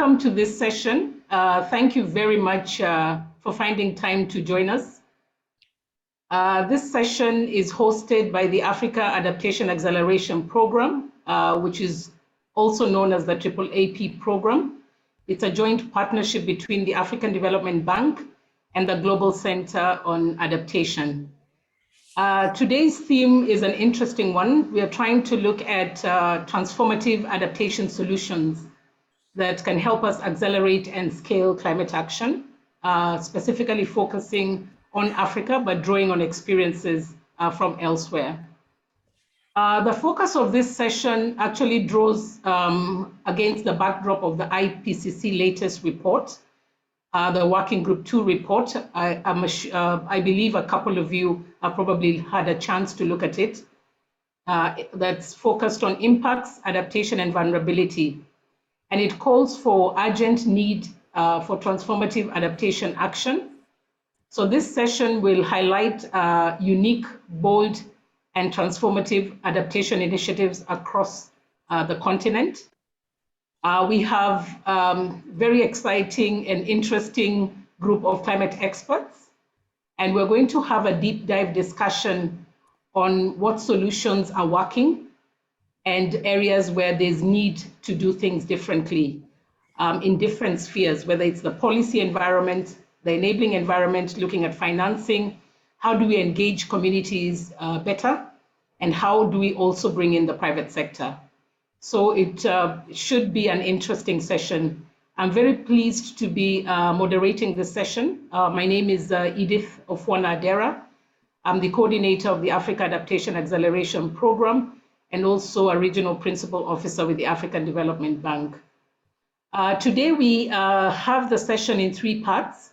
welcome to this session. Thank you very much for finding time to join us. This session is hosted by the Africa Adaptation Acceleration Program, which is also known as the AAAP program. It's a joint partnership between the African Development Bank and the Global Center on Adaptation. Today's theme is an interesting one. We are trying to look at transformative adaptation solutions that can help us accelerate and scale climate action, specifically focusing on Africa, but drawing on experiences from elsewhere. The focus of this session actually draws against the backdrop of the IPCC latest report, the Working Group 2 report. I believe a couple of you have probably had a chance to look at it. That's focused on impacts, adaptation, and vulnerability. And it calls for urgent need for transformative adaptation action. So this session will highlight unique, bold, and transformative adaptation initiatives across the continent. We have very exciting and interesting group of climate experts, and we're going to have a deep dive discussion on what solutions are working and areas where there's need to do things differently in different spheres, whether it's the policy environment, the enabling environment, looking at financing, how do we engage communities better, and how do we also bring in the private sector. So it should be an interesting session. I'm very pleased to be moderating this session. My name is Edith Ofwana-Adera. I'm the coordinator of the Africa Adaptation Acceleration Program and also a regional principal officer with the African Development Bank. Today we have the session in three parts.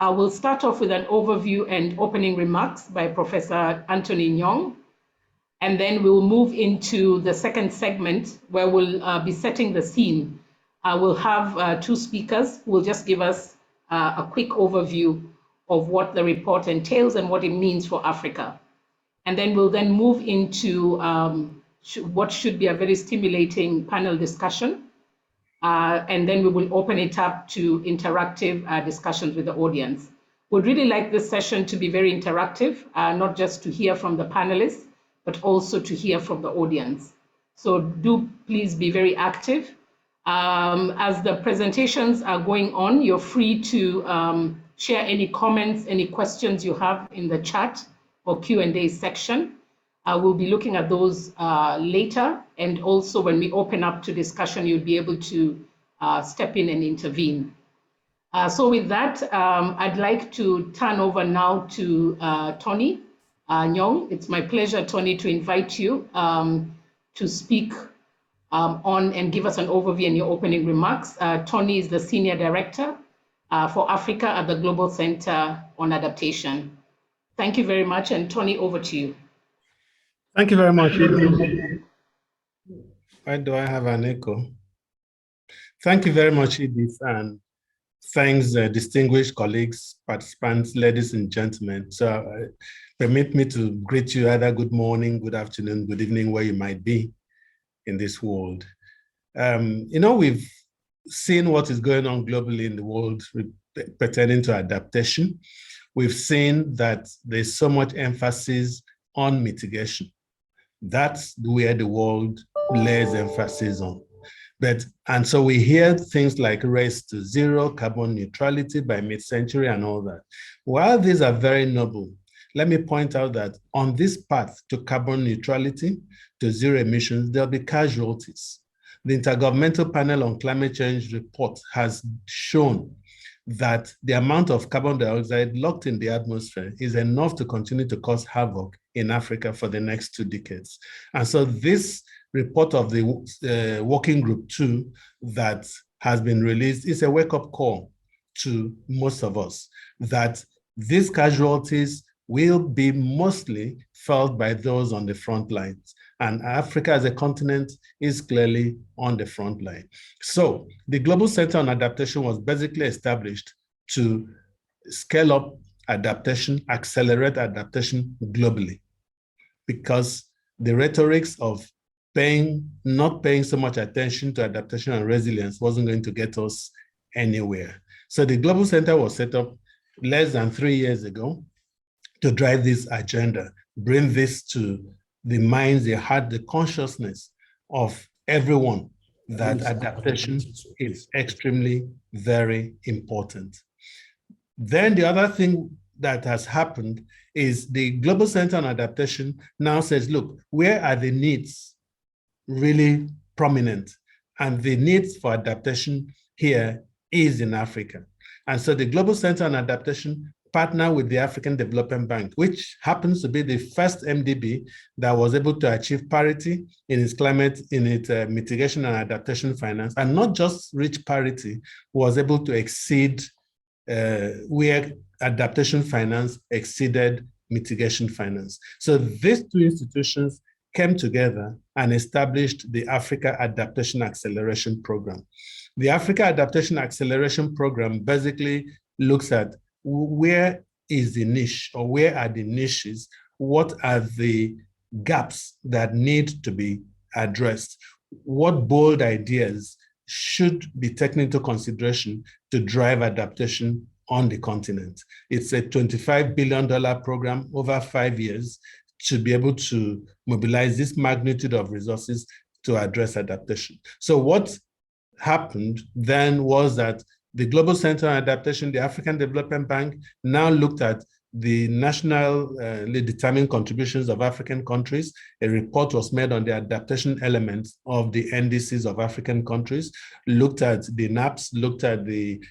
We'll start off with an overview and opening remarks by Professor Anthony Nyong, and then we'll move into the second segment where we'll be setting the scene. We'll have two speakers who will just give us a quick overview of what the report entails and what it means for Africa. And then we'll then move into what should be a very stimulating panel discussion. And then we will open it up to interactive discussions with the audience. We'd really like this session to be very interactive, not just to hear from the panelists, but also to hear from the audience. So do please be very active. As the presentations are going on, you're free to share any comments, any questions you have in the chat or Q&A section. We'll be looking at those later, and also when we open up to discussion, you'll be able to step in and intervene. So with that, I'd like to turn over now to Tony Nyong. It's my pleasure, Tony, to invite you to speak on and give us an overview and your opening remarks. Tony is the Senior Director for Africa at the Global Center on Adaptation. Thank you very much, and Tony, over to you. Thank you very much, Edith. Why do I have an echo? Thank you very much, Edith, and thanks, distinguished colleagues, participants, ladies and gentlemen. So permit me to greet you either good morning, good afternoon, good evening, where you might be in this world. You know, we've seen what is going on globally in the world pertaining to adaptation. We've seen that there's so much emphasis on mitigation. That's where the world lays emphasis on. And so we hear things like race to zero, carbon neutrality by mid-century and all that. While these are very noble, let me point out that on this path to carbon neutrality, to zero emissions, there'll be casualties. The Intergovernmental Panel on Climate Change report has shown that the amount of carbon dioxide locked in the atmosphere is enough to continue to cause havoc in Africa for the next 2 decades. And so this report of the Working Group 2 that has been released is a wake-up call to most of us that these casualties will be mostly felt by those on the front lines. And Africa as a continent is clearly on the front line. So the Global Center on Adaptation was basically established to scale up adaptation, accelerate adaptation globally, because the rhetorics of not paying so much attention to adaptation and resilience wasn't going to get us anywhere. So the Global Center was set up less than 3 years ago to drive this agenda, bring this to the minds, the heart, the consciousness of everyone that adaptation is extremely, very important. Then the other thing that has happened is the Global Center on Adaptation now says, look, where are the needs really prominent? And the needs for adaptation here is in Africa. And so the Global Center on Adaptation partner with the African Development Bank, which happens to be the first MDB that was able to achieve parity in its mitigation and adaptation finance, and not just reach parity, was able to exceed where adaptation finance exceeded mitigation finance. So these two institutions came together and established the Africa Adaptation Acceleration Program. The Africa Adaptation Acceleration Program basically looks at where is the niche, or where are the niches, what are the gaps that need to be addressed, what bold ideas should be taken into consideration to drive adaptation on the continent. It's a $25 billion program over 5 years to be able to mobilize this magnitude of resources to address adaptation. So what happened then was that the Global Center on Adaptation, the African Development Bank, now looked at the nationally determined contributions of African countries. A report was made on the adaptation elements of the NDCs of African countries, looked at the NAPs, looked at the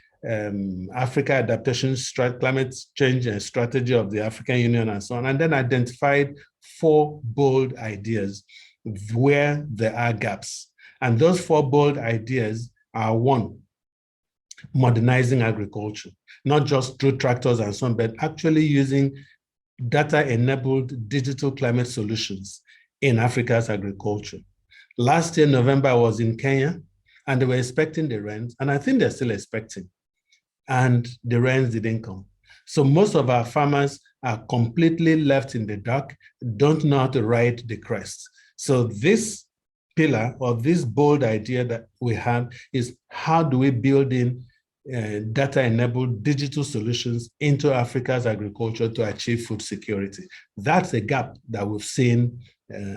Africa Adaptation Climate Change and Strategy of the African Union and so on, and then identified 4 bold ideas where there are gaps. And those 4 bold ideas are: 1, modernizing agriculture, not just through tractors and so on, but actually using data-enabled digital climate solutions in Africa's agriculture. Last year, November, I was in Kenya, and they were expecting the rains, and I think they're still expecting, and the rains didn't come. So most of our farmers are completely left in the dark, don't know how to ride the crest. So this pillar, or this bold idea that we have, is how do we build in data-enabled digital solutions into Africa's agriculture to achieve food security. That's a gap that we've seen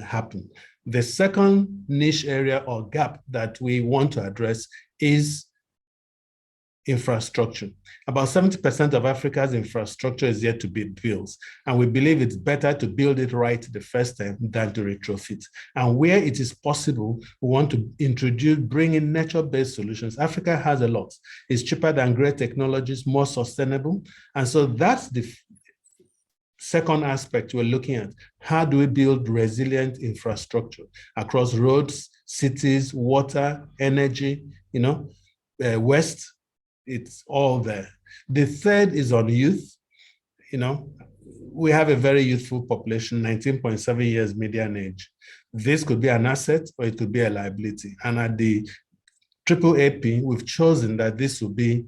happen. The second niche area or gap that we want to address is infrastructure. About 70% of Africa's infrastructure is yet to be built, and we believe it's better to build it right the first time than to retrofit. And where it is possible, we want to bring in nature-based solutions. Africa has a lot. It's cheaper than great technologies, more sustainable. And so that's the second aspect we're looking at. How do we build resilient infrastructure across roads, cities, water, energy, waste? It's all there. The third is on youth. We have a very youthful population, 19.7 years median age. This could be an asset or it could be a liability. And at the AAAP, we've chosen that this will be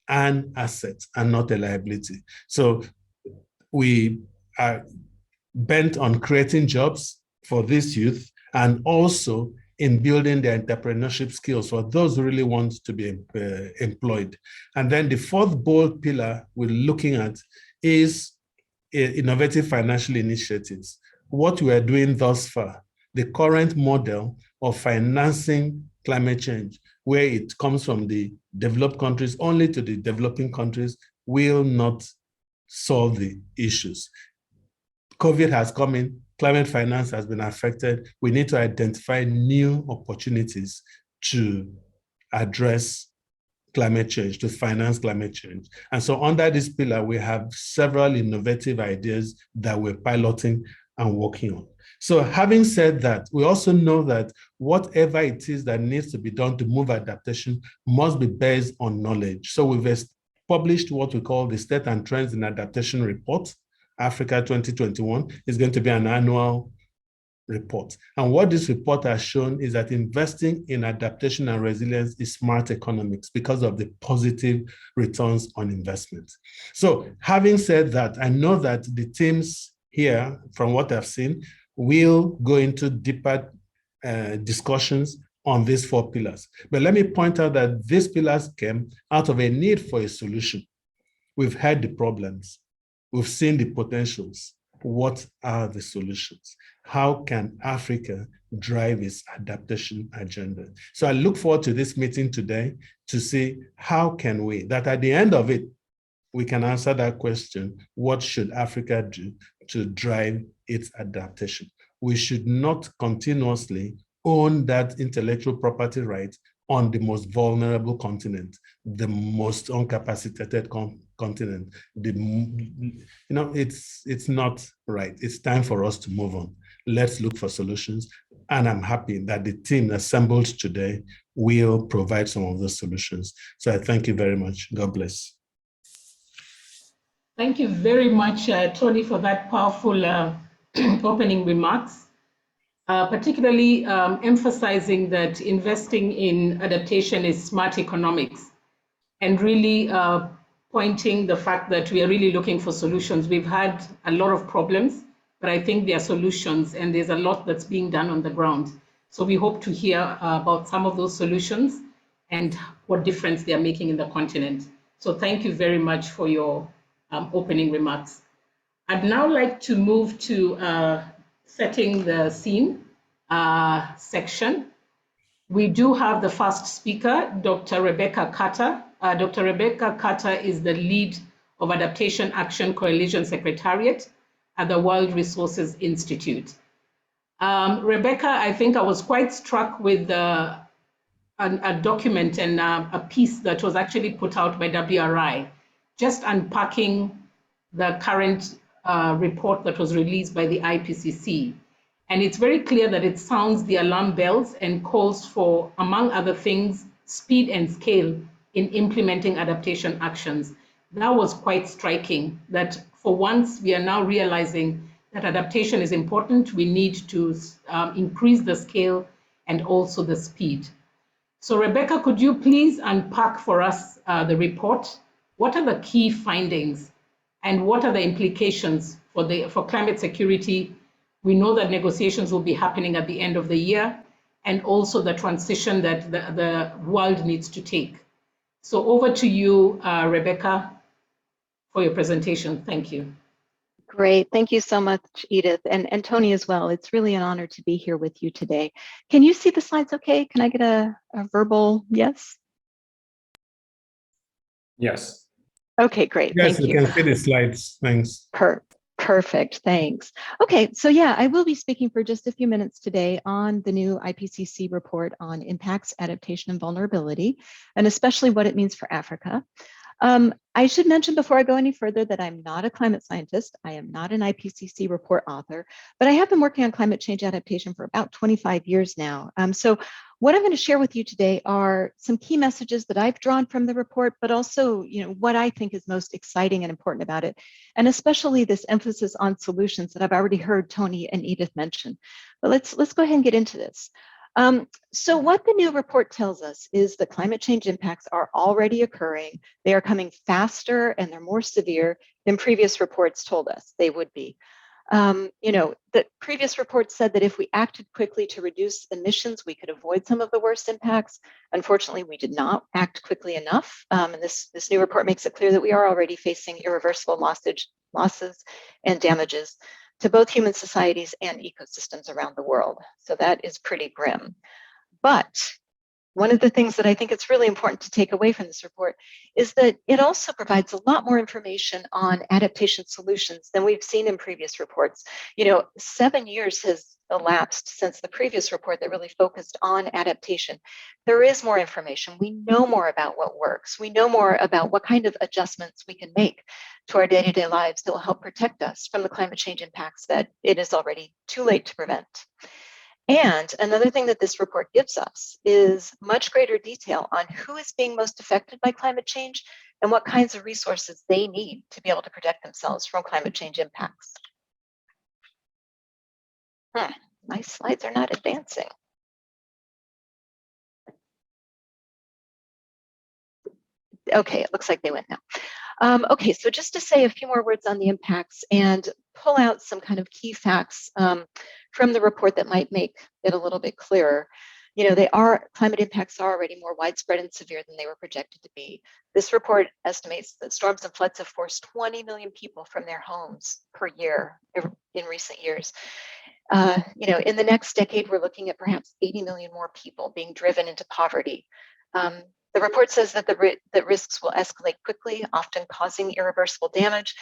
an asset and not a liability. So we are bent on creating jobs for this youth, and also in building their entrepreneurship skills for those who really want to be employed. And then the fourth bold pillar we're looking at is innovative financial initiatives. What we are doing thus far, the current model of financing climate change, where it comes from the developed countries only to the developing countries, will not solve the issues. COVID has come in, climate finance has been affected. We need to identify new opportunities to address climate change, to finance climate change. And so under this pillar, we have several innovative ideas that we're piloting and working on. So having said that, we also know that whatever it is that needs to be done to move adaptation must be based on knowledge. So we've published what we call the State and Trends in Adaptation Report. Africa 2021 is going to be an annual report. And what this report has shown is that investing in adaptation and resilience is smart economics because of the positive returns on investment. So having said that, I know that the teams here, from what I've seen, will go into deeper discussions on these 4 pillars. But let me point out that these pillars came out of a need for a solution. We've had the problems. We've seen the potentials. What are the solutions? How can Africa drive its adaptation agenda? So I look forward to this meeting today to see how can we, that at the end of it, we can answer that question, what should Africa do to drive its adaptation? We should not continuously own that intellectual property right on the most vulnerable continent, the most incapacitated continent. It's not right. It's time for us to move on. Let's look for solutions. And I'm happy that the team assembled today will provide some of those solutions. So I thank you very much. God bless. Thank you very much, Tony, for that powerful opening remarks, particularly emphasizing that investing in adaptation is smart economics, and really pointing the fact that we are really looking for solutions. We've had a lot of problems, but I think there are solutions, and there's a lot that's being done on the ground. So we hope to hear about some of those solutions and what difference they are making in the continent. So thank you very much for your opening remarks. I'd now like to move to setting the scene section. We do have the first speaker, Dr. Rebecca Carter. Dr. Rebecca Carter is the lead of Adaptation Action Coalition Secretariat at the World Resources Institute. Rebecca, I think I was quite struck with a document and a piece that was actually put out by WRI, just unpacking the current report that was released by the IPCC. And it's very clear that it sounds the alarm bells and calls for, among other things, speed and scale in implementing adaptation actions. That was quite striking, that for once we are now realizing that adaptation is important. We need to increase the scale and also the speed. So Rebecca, could you please unpack for us the report? What are the key findings and what are the implications for climate security? We know that negotiations will be happening at the end of the year, and also the transition that the world needs to take. So over to you, Rebecca, for your presentation. Thank you. Great. Thank you so much, Edith, and Tony as well. It's really an honor to be here with you today. Can you see the slides okay? Can I get a verbal yes? Yes. Okay, great. Yes, thank you. Yes, we can see the slides. Thanks. Perfect. Thanks. Okay, so yeah, I will be speaking for just a few minutes today on the new IPCC report on impacts, adaptation, and vulnerability, and especially what it means for Africa. I should mention before I go any further that I'm not a climate scientist. I am not an IPCC report author, but I have been working on climate change adaptation for about 25 years now. So what I'm going to share with you today are some key messages that I've drawn from the report, but also, what I think is most exciting and important about it, and especially this emphasis on solutions that I've already heard Tony and Edith mention. But let's go ahead and get into this. So what the new report tells us is that climate change impacts are already occurring. They are coming faster and they're more severe than previous reports told us they would be. The previous reports said that if we acted quickly to reduce emissions, we could avoid some of the worst impacts. Unfortunately, we did not act quickly enough. And this new report makes it clear that we are already facing irreversible losses and damages to both human societies and ecosystems around the world. So that is pretty grim. But one of the things that I think it's really important to take away from this report is that it also provides a lot more information on adaptation solutions than we've seen in previous reports. 7 years has elapsed since the previous report that really focused on adaptation. There is more information. We know more about what works. We know more about what kind of adjustments we can make to our day-to-day lives that will help protect us from the climate change impacts that it is already too late to prevent. And another thing that this report gives us is much greater detail on who is being most affected by climate change and what kinds of resources they need to be able to protect themselves from climate change impacts. My slides are not advancing. Okay, it looks like they went now. Okay, so just to say a few more words on the impacts and pull out some kind of key facts from the report that might make it a little bit clearer. Climate impacts are already more widespread and severe than they were projected to be. This report estimates that storms and floods have forced 20 million people from their homes per year in recent years. In the next decade, we're looking at perhaps 80 million more people being driven into poverty. The report says that the risks will escalate quickly, often causing irreversible damage.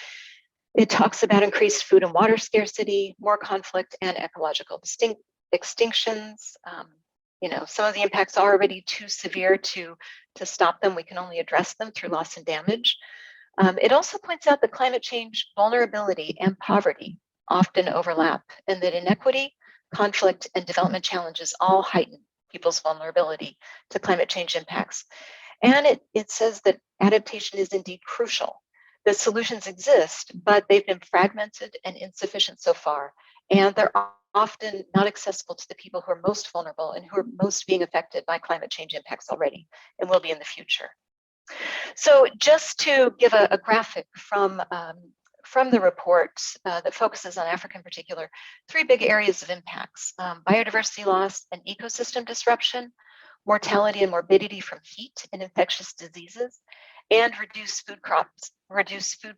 It talks about increased food and water scarcity, more conflict, and ecological extinctions. Some of the impacts are already too severe to stop them. We can only address them through loss and damage. It also points out that climate change, vulnerability, and poverty often overlap, and that inequity, conflict, and development challenges all heighten people's vulnerability to climate change impacts. And it says that adaptation is indeed crucial. The solutions exist, but they've been fragmented and insufficient so far, and they're often not accessible to the people who are most vulnerable and who are most being affected by climate change impacts already and will be in the future. So just to give a graphic from the report that focuses on Africa in particular, 3 big areas of impacts: biodiversity loss and ecosystem disruption, mortality and morbidity from heat and infectious diseases, and reduced food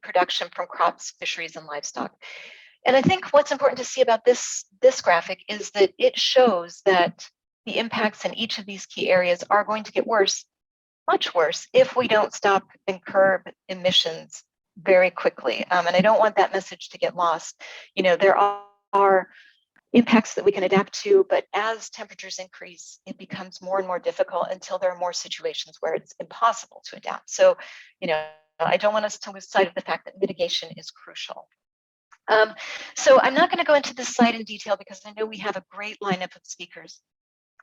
production from crops, fisheries, and livestock. And I think what's important to see about this graphic is that it shows that the impacts in each of these key areas are going to get worse, much worse, if we don't stop and curb emissions very quickly. And I don't want that message to get lost. There are impacts that we can adapt to, but as temperatures increase, it becomes more and more difficult until there are more situations where it's impossible to adapt. So, I don't want us to lose sight of the fact that mitigation is crucial. So I'm not going to go into this slide in detail because I know we have a great lineup of speakers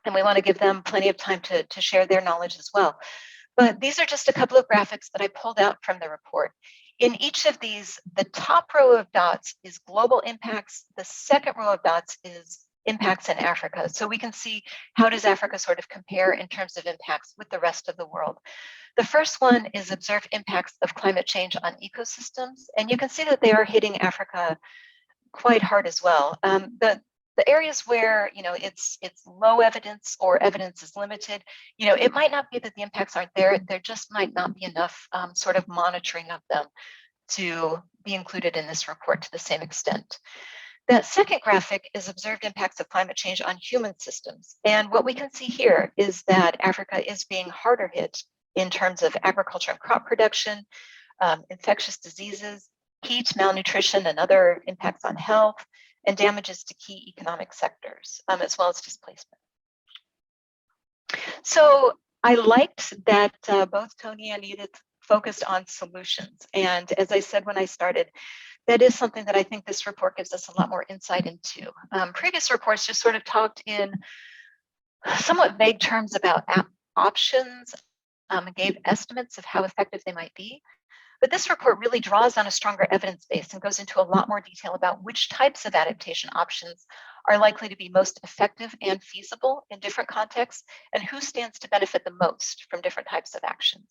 and we want to give them plenty of time to share their knowledge as well. But these are just a couple of graphics that I pulled out from the report. In each of these, the top row of dots is global impacts. The second row of dots is impacts in Africa. So we can see how does Africa sort of compare in terms of impacts with the rest of the world. The first one is observed impacts of climate change on ecosystems. And you can see that they are hitting Africa quite hard as well. The areas where it's low evidence or evidence is limited, it might not be that the impacts aren't there. There just might not be enough sort of monitoring of them to be included in this report to the same extent. That second graphic is observed impacts of climate change on human systems. And what we can see here is that Africa is being harder hit in terms of agriculture and crop production, infectious diseases, heat, malnutrition, and other impacts on health, and damages to key economic sectors, as well as displacement. So I liked that both Tony and Edith focused on solutions. And as I said when I started, that is something that I think this report gives us a lot more insight into. Previous reports just sort of talked in somewhat vague terms about options, and gave estimates of how effective they might be. But this report really draws on a stronger evidence base and goes into a lot more detail about which types of adaptation options are likely to be most effective and feasible in different contexts, and who stands to benefit the most from different types of actions.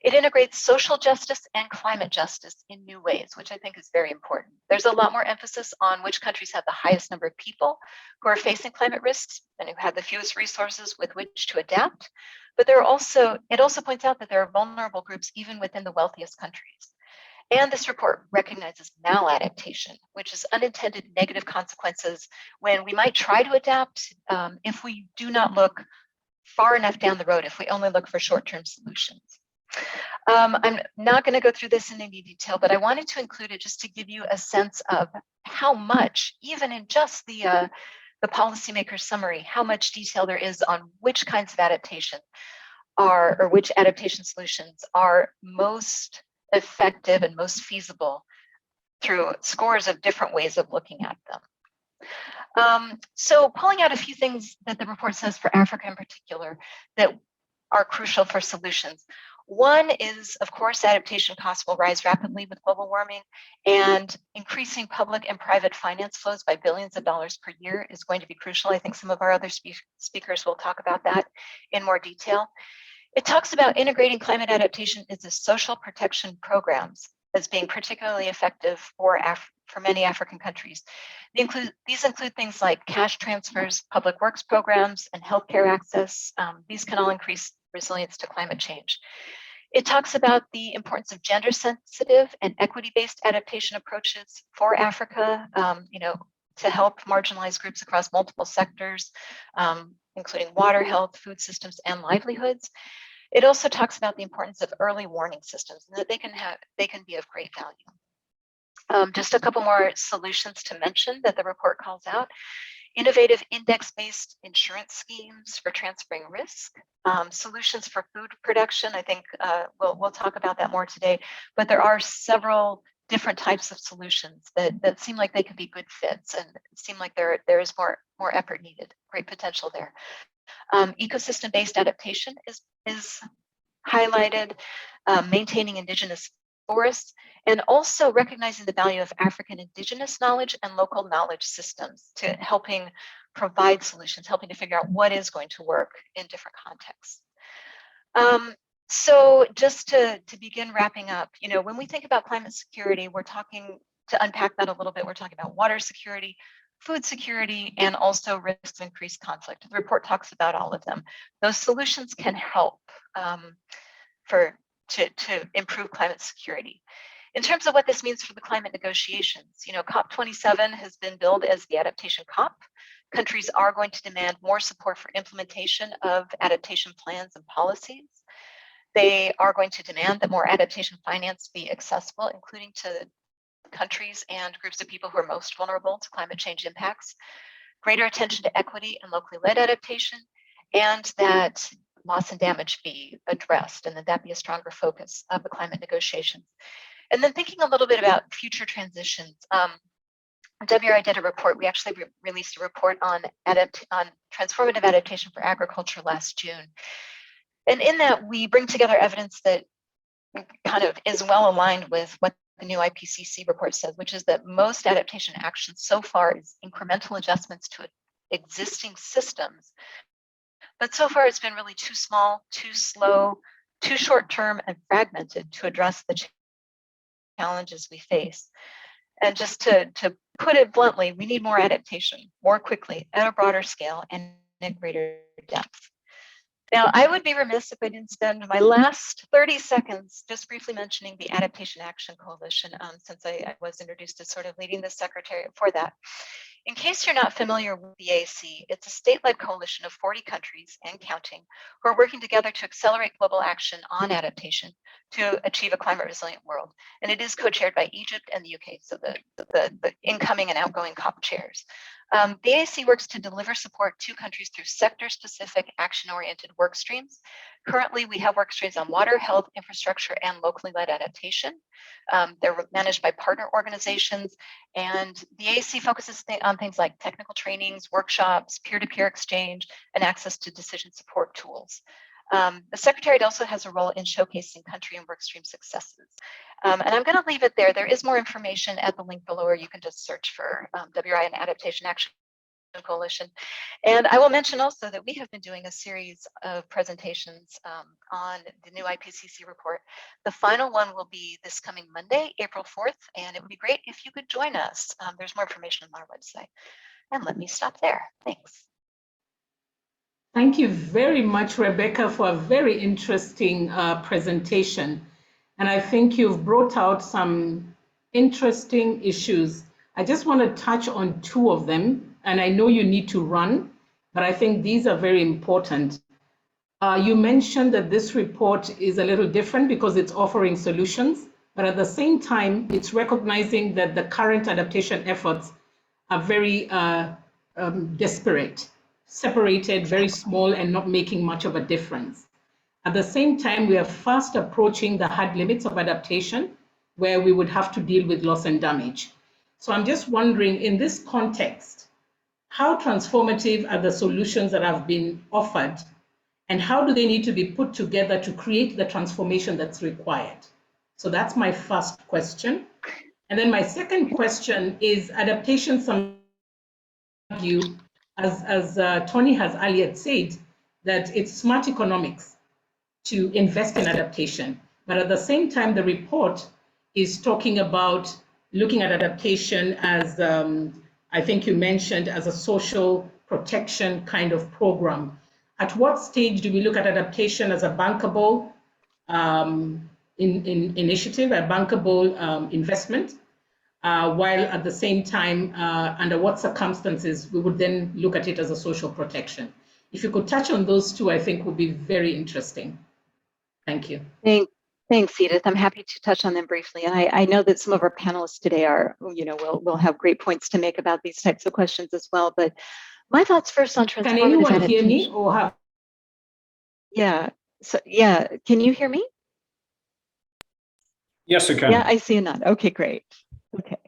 It integrates social justice and climate justice in new ways, which I think is very important. There's a lot more emphasis on which countries have the highest number of people who are facing climate risks and who have the fewest resources with which to adapt. But it also points out that there are vulnerable groups even within the wealthiest countries. And this report recognizes maladaptation, which is unintended negative consequences when we might try to adapt if we do not look far enough down the road, if we only look for short-term solutions. I'm not going to go through this in any detail, but I wanted to include it just to give you a sense of how much, even in just the policymaker summary, how much detail there is on which kinds of adaptation or which adaptation solutions are most effective and most feasible through scores of different ways of looking at them. So pulling out a few things that the report says for Africa in particular that are crucial for solutions. One is, of course, adaptation costs will rise rapidly with global warming, and increasing public and private finance flows by billions of dollars per year is going to be crucial. I think some of our other speakers will talk about that in more detail. It talks about integrating climate adaptation into social protection programs. as being particularly effective for many African countries. These include things like cash transfers, public works programs, and healthcare access. These can all increase resilience to climate change. It talks about the importance of gender-sensitive and equity-based adaptation approaches for Africa, to help marginalized groups across multiple sectors, including water, health, food systems, and livelihoods. It also talks about the importance of early warning systems and that they can be of great value. Just a couple more solutions to mention that the report calls out. Innovative index-based insurance schemes for transferring risk, solutions for food production. I think we'll talk about that more today, but there are several different types of solutions that seem like they could be good fits and seem like there is more effort needed, great potential there. Ecosystem-based adaptation is highlighted, maintaining indigenous forests, and also recognizing the value of African indigenous knowledge and local knowledge systems to helping provide solutions, helping to figure out what is going to work in different contexts. So just to begin wrapping up, when we think about climate security, we're talking, to unpack that a little bit, we're talking about water security, food security, and also risks of increased conflict. The report talks about all of them. Those solutions can help to improve climate security. In terms of what this means for the climate negotiations, COP27 has been billed as the adaptation COP. Countries are going to demand more support for implementation of adaptation plans and policies. They are going to demand that more adaptation finance be accessible, including to countries and groups of people who are most vulnerable to climate change impacts, greater attention to equity and locally led adaptation, and that loss and damage be addressed, and that be a stronger focus of the climate negotiations. And then thinking a little bit about future transitions, WRI did a report. We actually released a report on transformative adaptation for agriculture last June. And in that, we bring together evidence that kind of is well aligned with what the new IPCC report says, which is that most adaptation actions so far is incremental adjustments to existing systems. But so far, it's been really too small, too slow, too short-term, and fragmented to address the challenges we face. And just to put it bluntly, we need more adaptation, more quickly, at a broader scale, and at greater depth. Now, I would be remiss if I didn't spend my last 30 seconds just briefly mentioning the Adaptation Action Coalition, since I was introduced as sort of leading the secretariat for that. In case you're not familiar with the AAC, it's a state-led coalition of 40 countries and counting who are working together to accelerate global action on adaptation to achieve a climate resilient world. And it is co-chaired by Egypt and the UK, so the incoming and outgoing COP chairs. The AAC works to deliver support to countries through sector-specific action-oriented work streams. Currently, we have work streams on water, health, infrastructure, and locally led adaptation. They're managed by partner organizations, and the AAC focuses on things like technical trainings, workshops, peer-to-peer exchange, and access to decision support tools. The Secretariat also has a role in showcasing country and workstream successes. And I'm going to leave it there. There is more information at the link below, or you can just search for WRI and Adaptation Action Coalition. And I will mention also that we have been doing a series of presentations on the new IPCC report. The final one will be this coming Monday, April 4th, and it would be great if you could join us. There's more information on our website. And let me stop there. Thanks. Thank you very much, Rebecca, for a very interesting presentation. And I think you've brought out some interesting issues. I just want to touch on two of them, and I know you need to run, but I think these are very important. You mentioned that this report is a little different because it's offering solutions, but at the same time, it's recognizing that the current adaptation efforts are very disparate, separated, very small, and not making much of a difference. At the same time, we are fast approaching the hard limits of adaptation, where we would have to deal with loss and damage. So I'm just wondering, in this context, how transformative are the solutions that have been offered, and how do they need to be put together to create the transformation that's required? So that's my first question. And then my second question is adaptation. Some argue, as Tony has earlier said, that it's smart economics to invest in adaptation. But at the same time, the report is talking about looking at adaptation as, I think you mentioned, as a social protection kind of program. At what stage do we look at adaptation as a bankable initiative, a bankable investment, while at the same time, under what circumstances we would then look at it as a social protection? If you could touch on those two, I think would be very interesting. Thank you. Thanks, Edith. I'm happy to touch on them briefly. And I know that some of our panelists today are, will have great points to make about these types of questions as well. But my thoughts first on transformative adaptation. Can anyone hear me or have? Yeah. So yeah, can you hear me? Yes, I can. Yeah, I see a nod. Okay, great. Okay.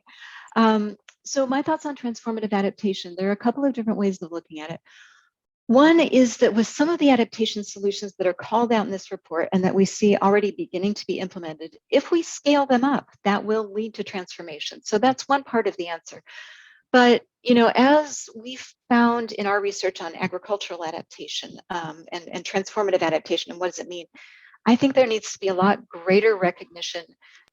So my thoughts on transformative adaptation, there are a couple of different ways of looking at it. One is that with some of the adaptation solutions that are called out in this report and that we see already beginning to be implemented, if we scale them up, that will lead to transformation. So that's one part of the answer. But, as we've found in our research on agricultural adaptation and transformative adaptation, and what does it mean? I think there needs to be a lot greater recognition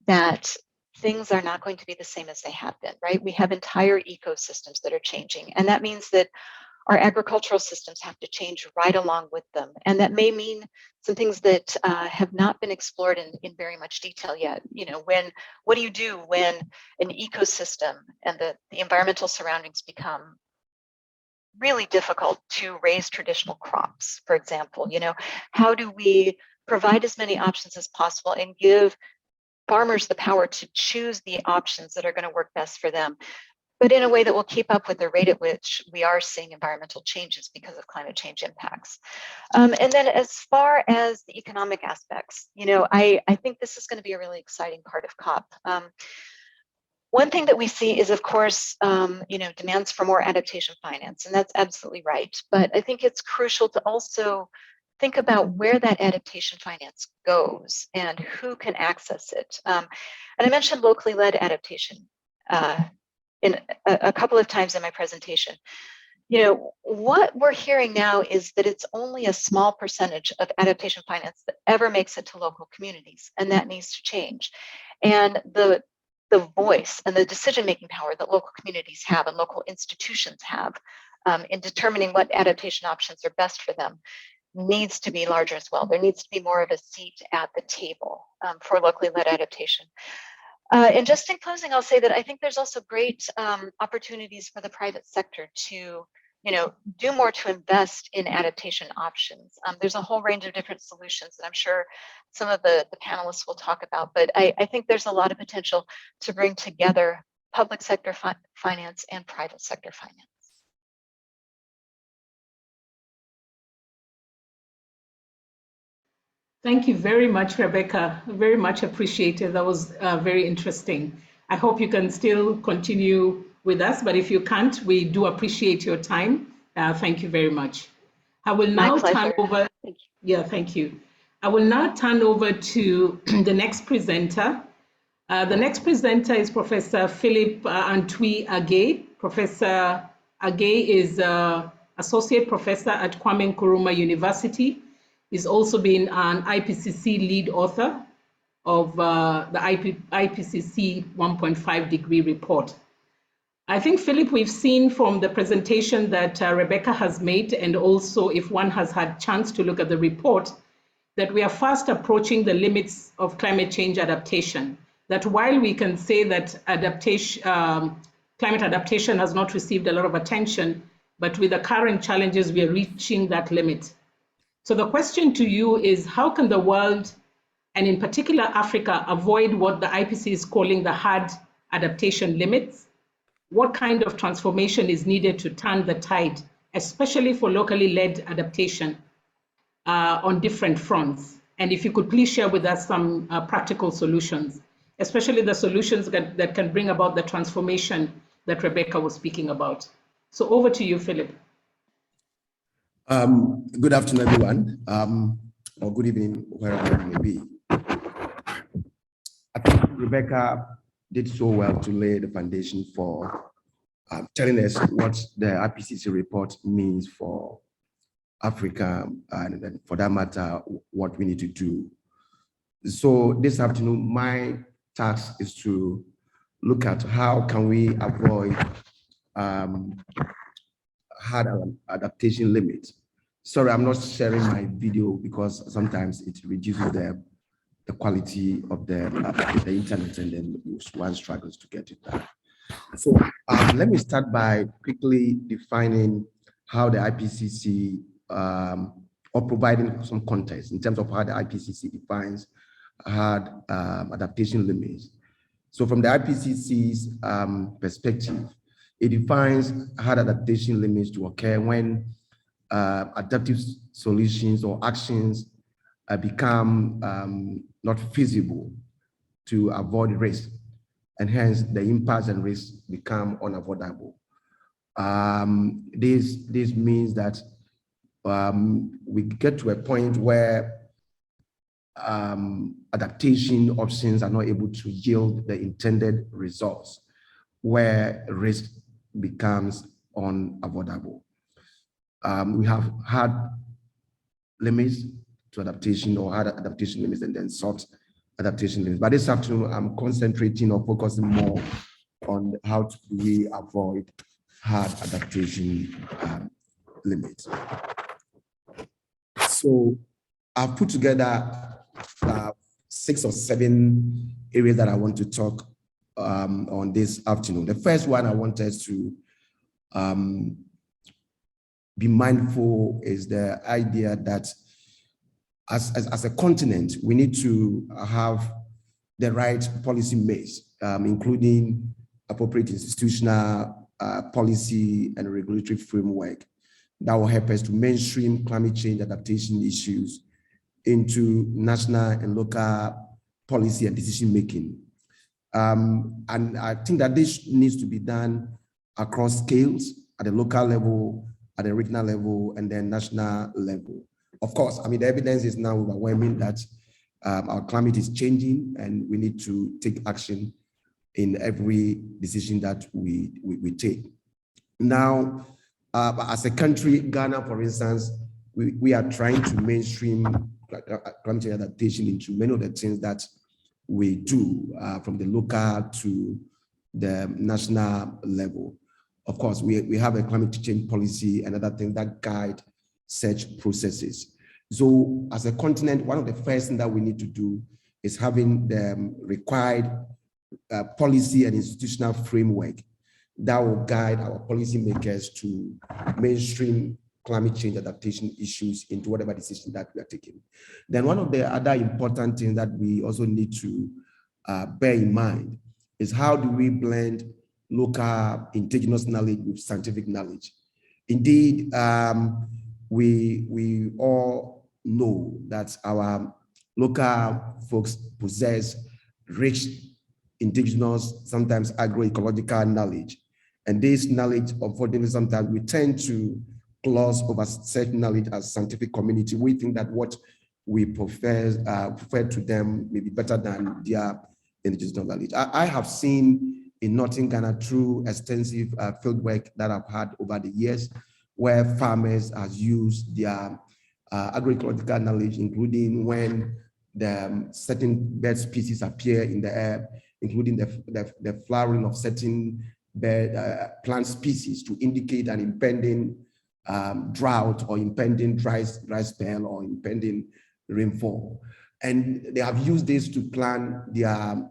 that things are not going to be the same as they have been, right? We have entire ecosystems that are changing. And that means that our agricultural systems have to change right along with them. And that may mean some things that have not been explored in very much detail yet. What do you do when an ecosystem and the environmental surroundings become really difficult to raise traditional crops, for example? How do we provide as many options as possible and give farmers the power to choose the options that are going to work best for them, but in a way that will keep up with the rate at which we are seeing environmental changes because of climate change impacts. And then as far as the economic aspects, I think this is going to be a really exciting part of COP. One thing that we see is, of course, demands for more adaptation finance, and that's absolutely right. But I think it's crucial to also think about where that adaptation finance goes and who can access it. And I mentioned locally led adaptation in a couple of times in my presentation. What we're hearing now is that it's only a small percentage of adaptation finance that ever makes it to local communities, and that needs to change. And the voice and the decision-making power that local communities have and local institutions have in determining what adaptation options are best for them needs to be larger as well. There needs to be more of a seat at the table for locally led adaptation. And just in closing, I'll say that I think there's also great opportunities for the private sector to, do more to invest in adaptation options. There's a whole range of different solutions that I'm sure some of the panelists will talk about, but I think there's a lot of potential to bring together public sector finance and private sector finance. Thank you very much, Rebecca. Very much appreciated. That was very interesting. I hope you can still continue with us, but if you can't, we do appreciate your time. Thank you very much. I will now turn over. Thank you. Yeah, thank you. I will now turn over to the next presenter. The next presenter is Professor Philip Antwi Agay. Professor Agay is Associate Professor at Kwame Nkrumah University. He's also been an IPCC lead author of the IPCC 1.5 degree report. I think, Philip, we've seen from the presentation that Rebecca has made, and also if one has had chance to look at the report, that we are fast approaching the limits of climate change adaptation. That while we can say that climate adaptation has not received a lot of attention, but with the current challenges, we are reaching that limit. So the question to you is, how can the world, and in particular Africa, avoid what the IPCC is calling the hard adaptation limits? What kind of transformation is needed to turn the tide, especially for locally led adaptation on different fronts? And if you could please share with us some practical solutions, especially the solutions that can bring about the transformation that Rebecca was speaking about. So over to you, Philip. Good afternoon, everyone, or good evening, wherever you may be. I think Rebecca did so well to lay the foundation for telling us what the IPCC report means for Africa, and then for that matter, what we need to do. So this afternoon, my task is to look at how can we avoid hard adaptation limits. Sorry, I'm not sharing my video because sometimes it reduces the quality of the internet, and then one struggles to get it done. So let me start by quickly defining how the IPCC, or providing some context in terms of how the IPCC defines hard adaptation limits. So from the IPCC's perspective, it defines hard adaptation limits to occur when adaptive solutions or actions become not feasible to avoid risk, and hence the impacts and risks become unavoidable. This means that we get to a point where adaptation options are not able to yield the intended results, where risk becomes unavoidable. We have hard limits to adaptation, or hard adaptation limits, and then soft adaptation limits. But this afternoon, I'm concentrating or focusing more on how we avoid hard adaptation limits. So I've put together 6 or 7 areas that I want to talk on this afternoon. The first one I want us to be mindful is the idea that as a continent, we need to have the right policy mix, including appropriate institutional policy and regulatory framework that will help us to mainstream climate change adaptation issues into national and local policy and decision making. And I think that this needs to be done across scales, at the local level, at the regional level, and then national level. Of course, I mean, the evidence is now overwhelming that our climate is changing, and we need to take action in every decision that we take. Now, as a country, Ghana, for instance, we are trying to mainstream climate change adaptation into many of the things that we do, from the local to the national level. Of course, we have a climate change policy and other things that guide such processes. So as a continent, one of the first things that we need to do is having the required policy and institutional framework that will guide our policymakers to mainstream climate change adaptation issues into whatever decision that we are taking. Then one of the other important things that we also need to bear in mind is how do we blend local indigenous knowledge with scientific knowledge. Indeed, we all know that our local folks possess rich indigenous, sometimes agroecological knowledge. And this knowledge, unfortunately, sometimes we tend to gloss over such knowledge as scientific community. We think that what we prefer to them may be better than their indigenous knowledge. I have seen in Northern Ghana through extensive field work that I've had over the years, where farmers have used their agroecological knowledge, including when the certain bird species appear in the air, including the flowering of certain bird plant species to indicate an impending drought or impending dry spell or impending rainfall. And they have used this to plan their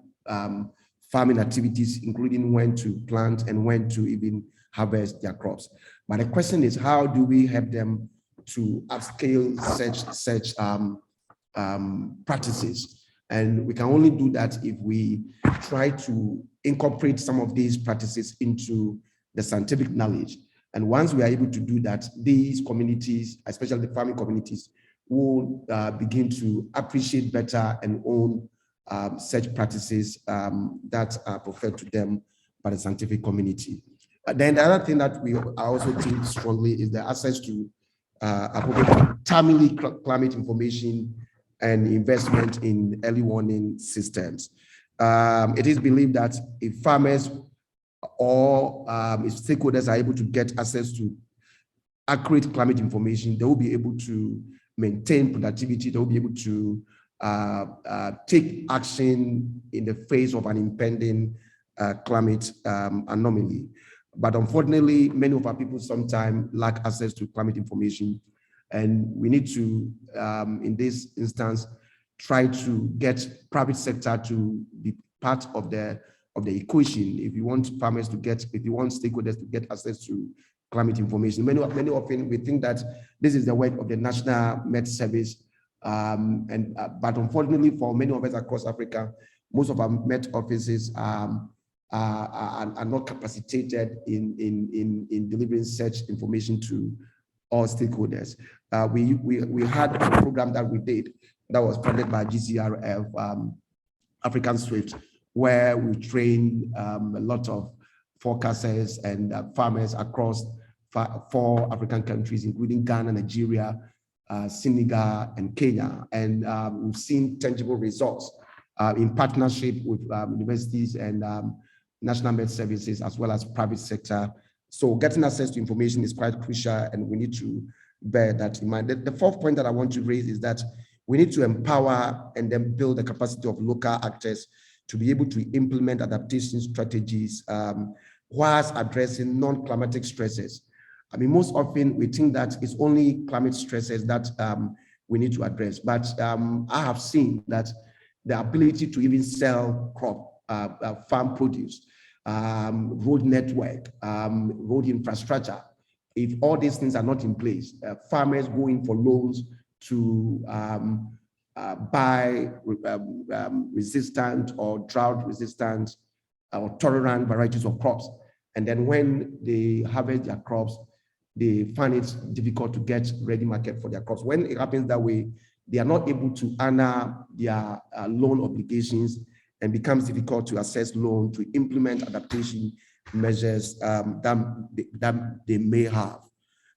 farming activities, including when to plant and when to even harvest their crops. But the question is, how do we help them to upscale such practices? And we can only do that if we try to incorporate some of these practices into the scientific knowledge. And once we are able to do that, these communities, especially the farming communities, will begin to appreciate better and own such practices that are preferred to them by the scientific community. Then the other thing that we also think strongly is the access to timely climate information and investment in early warning systems. It is believed that if farmers or if stakeholders are able to get access to accurate climate information, they will be able to maintain productivity, they will be able to take action in the face of an impending climate anomaly. But unfortunately, many of our people sometimes lack access to climate information. And we need to, in this instance, try to get private sector to be part of the equation. If you want farmers to get, if you want stakeholders to get access to climate information, many often we think that this is the work of the National Met Service. But unfortunately, for many of us across Africa, most of our Met offices are not capacitated in delivering such information to all stakeholders. We had a program that we did that was funded by GCRF, African Swift, where we trained a lot of forecasters and farmers across 4 African countries, including Ghana, Nigeria, Senegal, and Kenya. And we've seen tangible results in partnership with universities and National Med Services, as well as private sector. So getting access to information is quite crucial, and we need to bear that in mind. The fourth point that I want to raise is that we need to empower and then build the capacity of local actors to be able to implement adaptation strategies whilst addressing non-climatic stresses. I mean, most often we think that it's only climate stresses that we need to address, but I have seen that the ability to even sell farm produce, road network, road infrastructure, if all these things are not in place, farmers going for loans to buy resistant or drought resistant or tolerant varieties of crops. And then when they harvest their crops, they find it difficult to get ready market for their crops. When it happens that way, they are not able to honor their loan obligations, and becomes difficult to access loan to implement adaptation measures that they may have.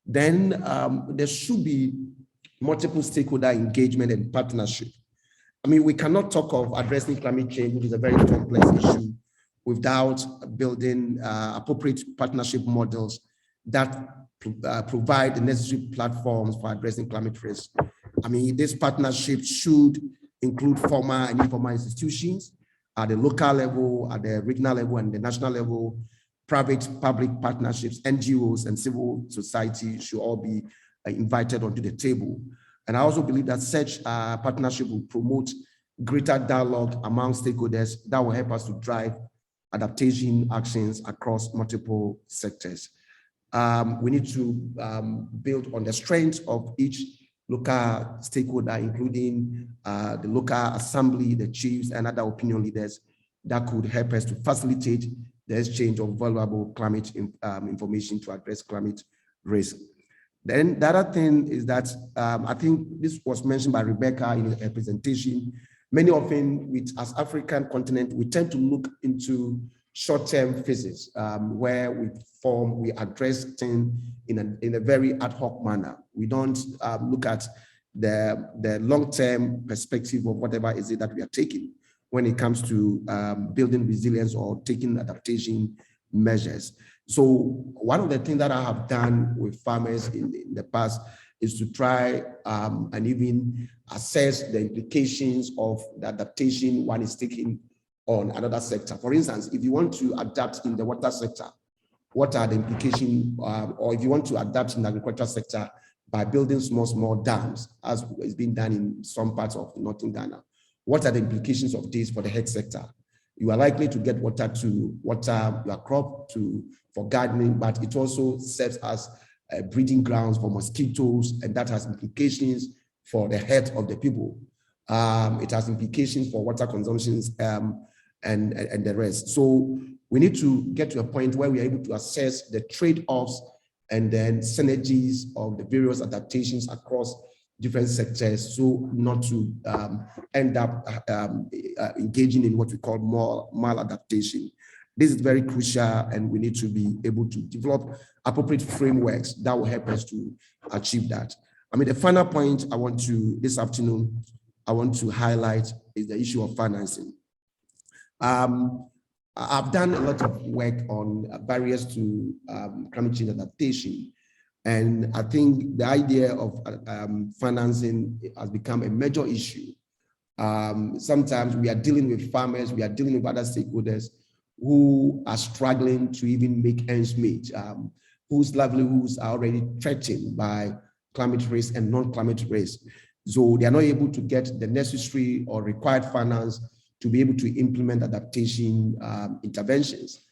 Then there should be multiple stakeholder engagement and partnership. I mean, we cannot talk of addressing climate change, which is a very complex issue, without building appropriate partnership models that provide the necessary platforms for addressing climate risk. I mean, this partnership should include formal and informal institutions at the local level, at the regional level, and the national level. Private-public partnerships, NGOs, and civil society should all be invited onto the table. And I also believe that such partnership will promote greater dialogue among stakeholders that will help us to drive adaptation actions across multiple sectors. We need to build on the strength of each local stakeholder, including the local assembly, the chiefs, and other opinion leaders that could help us to facilitate the exchange of valuable climate information to address climate risk. Then the other thing is that I think this was mentioned by Rebecca in her presentation. Many often, as African continent, we tend to look into short-term phases where we address things in a very ad hoc manner. We don't look at the long-term perspective of whatever is it that we are taking when it comes to building resilience or taking adaptation measures. So one of the things that I have done with farmers in the past is to try and even assess the implications of the adaptation one is taking on another sector. For instance, if you want to adapt in the water sector, what are the implications, or if you want to adapt in the agricultural sector by building small dams, as is being done in some parts of northern Ghana, what are the implications of this for the health sector? You are likely to get water to water your crop for gardening, but it also serves as breeding grounds for mosquitoes, and that has implications for the health of the people. It has implications for water consumptions and the rest. So we need to get to a point where we are able to assess the trade-offs and then synergies of the various adaptations across different sectors, so not to end up engaging in what we call maladaptation. This is very crucial, and we need to be able to develop appropriate frameworks that will help us to achieve that. I mean, the final point this afternoon, I want to highlight is the issue of financing. I've done a lot of work on barriers to climate change adaptation. And I think the idea of financing has become a major issue Sometimes we are dealing with farmers, we are dealing with other stakeholders who are struggling to even make ends meet, whose livelihoods are already threatened by climate risk and non-climate risk. So they are not able to get the necessary or required finance to be able to implement adaptation interventions.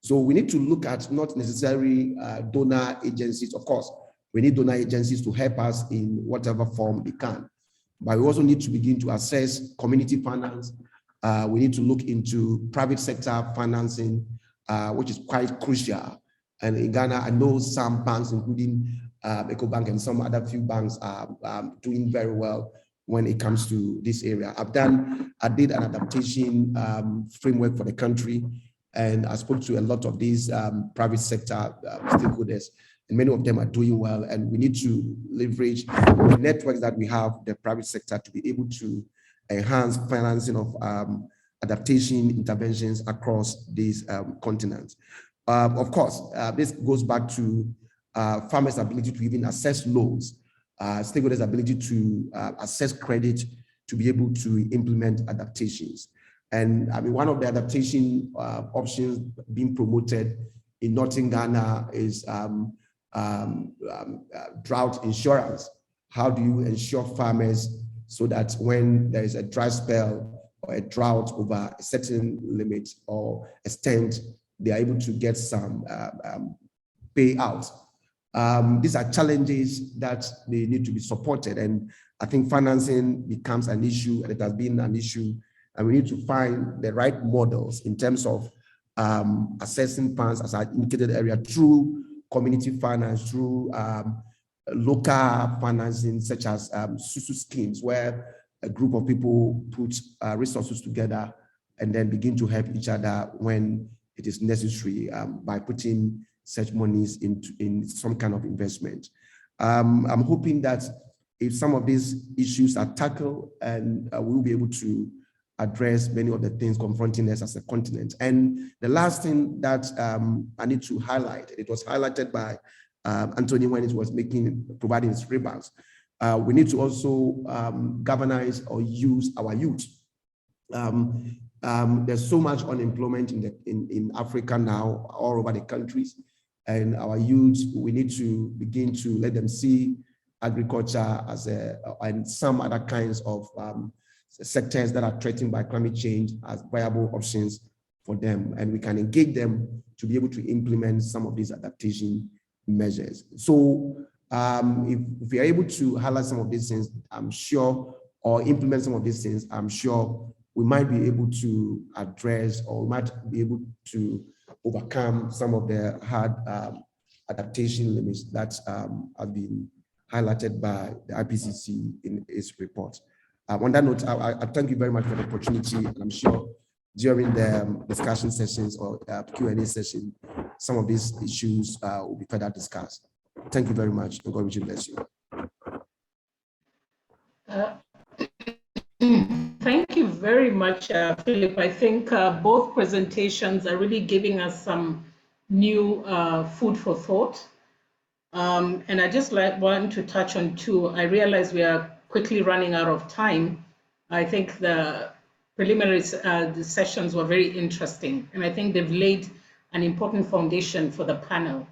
So we need to look at not necessarily donor agencies. Of course, we need donor agencies to help us in whatever form they can. But we also need to begin to assess community finance. We need to look into private sector financing, which is quite crucial. And in Ghana, I know some banks, including EcoBank and some other few banks, are doing very well when it comes to this area. I did an adaptation framework for the country, and I spoke to a lot of these private sector stakeholders, and many of them are doing well. And we need to leverage the networks that we have, the private sector, to be able to enhance financing of adaptation interventions across these continents. Of course, this goes back to farmers' ability to even assess loans, stakeholders' ability to assess credit to be able to implement adaptations. And I mean, one of the adaptation options being promoted in Northern Ghana is drought insurance. How do you ensure farmers so that when there is a dry spell or a drought over a certain limit or extent, they are able to get some payout? These are challenges that they need to be supported. And I think financing becomes an issue, and it has been an issue. And we need to find the right models in terms of assessing funds, as I indicated earlier, through community finance, through local financing, such as SUSU schemes, where a group of people put resources together and then begin to help each other when it is necessary by putting such monies in some kind of investment. I'm hoping that if some of these issues are tackled, and we'll be able to address many of the things confronting us as a continent. And the last thing that I need to highlight, it was highlighted by Anthony when he was providing his remarks. We need to also galvanize or use our youth. There's so much unemployment in Africa now, all over the countries, and our youth, we need to begin to let them see agriculture as and some other kinds of sectors that are threatened by climate change as viable options for them, and we can engage them to be able to implement some of these adaptation measures. So if we are able to highlight some of these things, I'm sure, or implement some of these things, I'm sure we might be able to address, or we might be able to overcome some of the hard adaptation limits that have been highlighted by the IPCC in its report. On that note, I thank you very much for the opportunity, and I'm sure during the discussion sessions or Q&A session, some of these issues will be further discussed. Thank you very much, and God will bless you. Thank you very much, Philip. I think both presentations are really giving us some new food for thought. And I just want to touch on two. I realize we are quickly running out of time. I think the preliminary the sessions were very interesting, and I think they've laid an important foundation for the panel.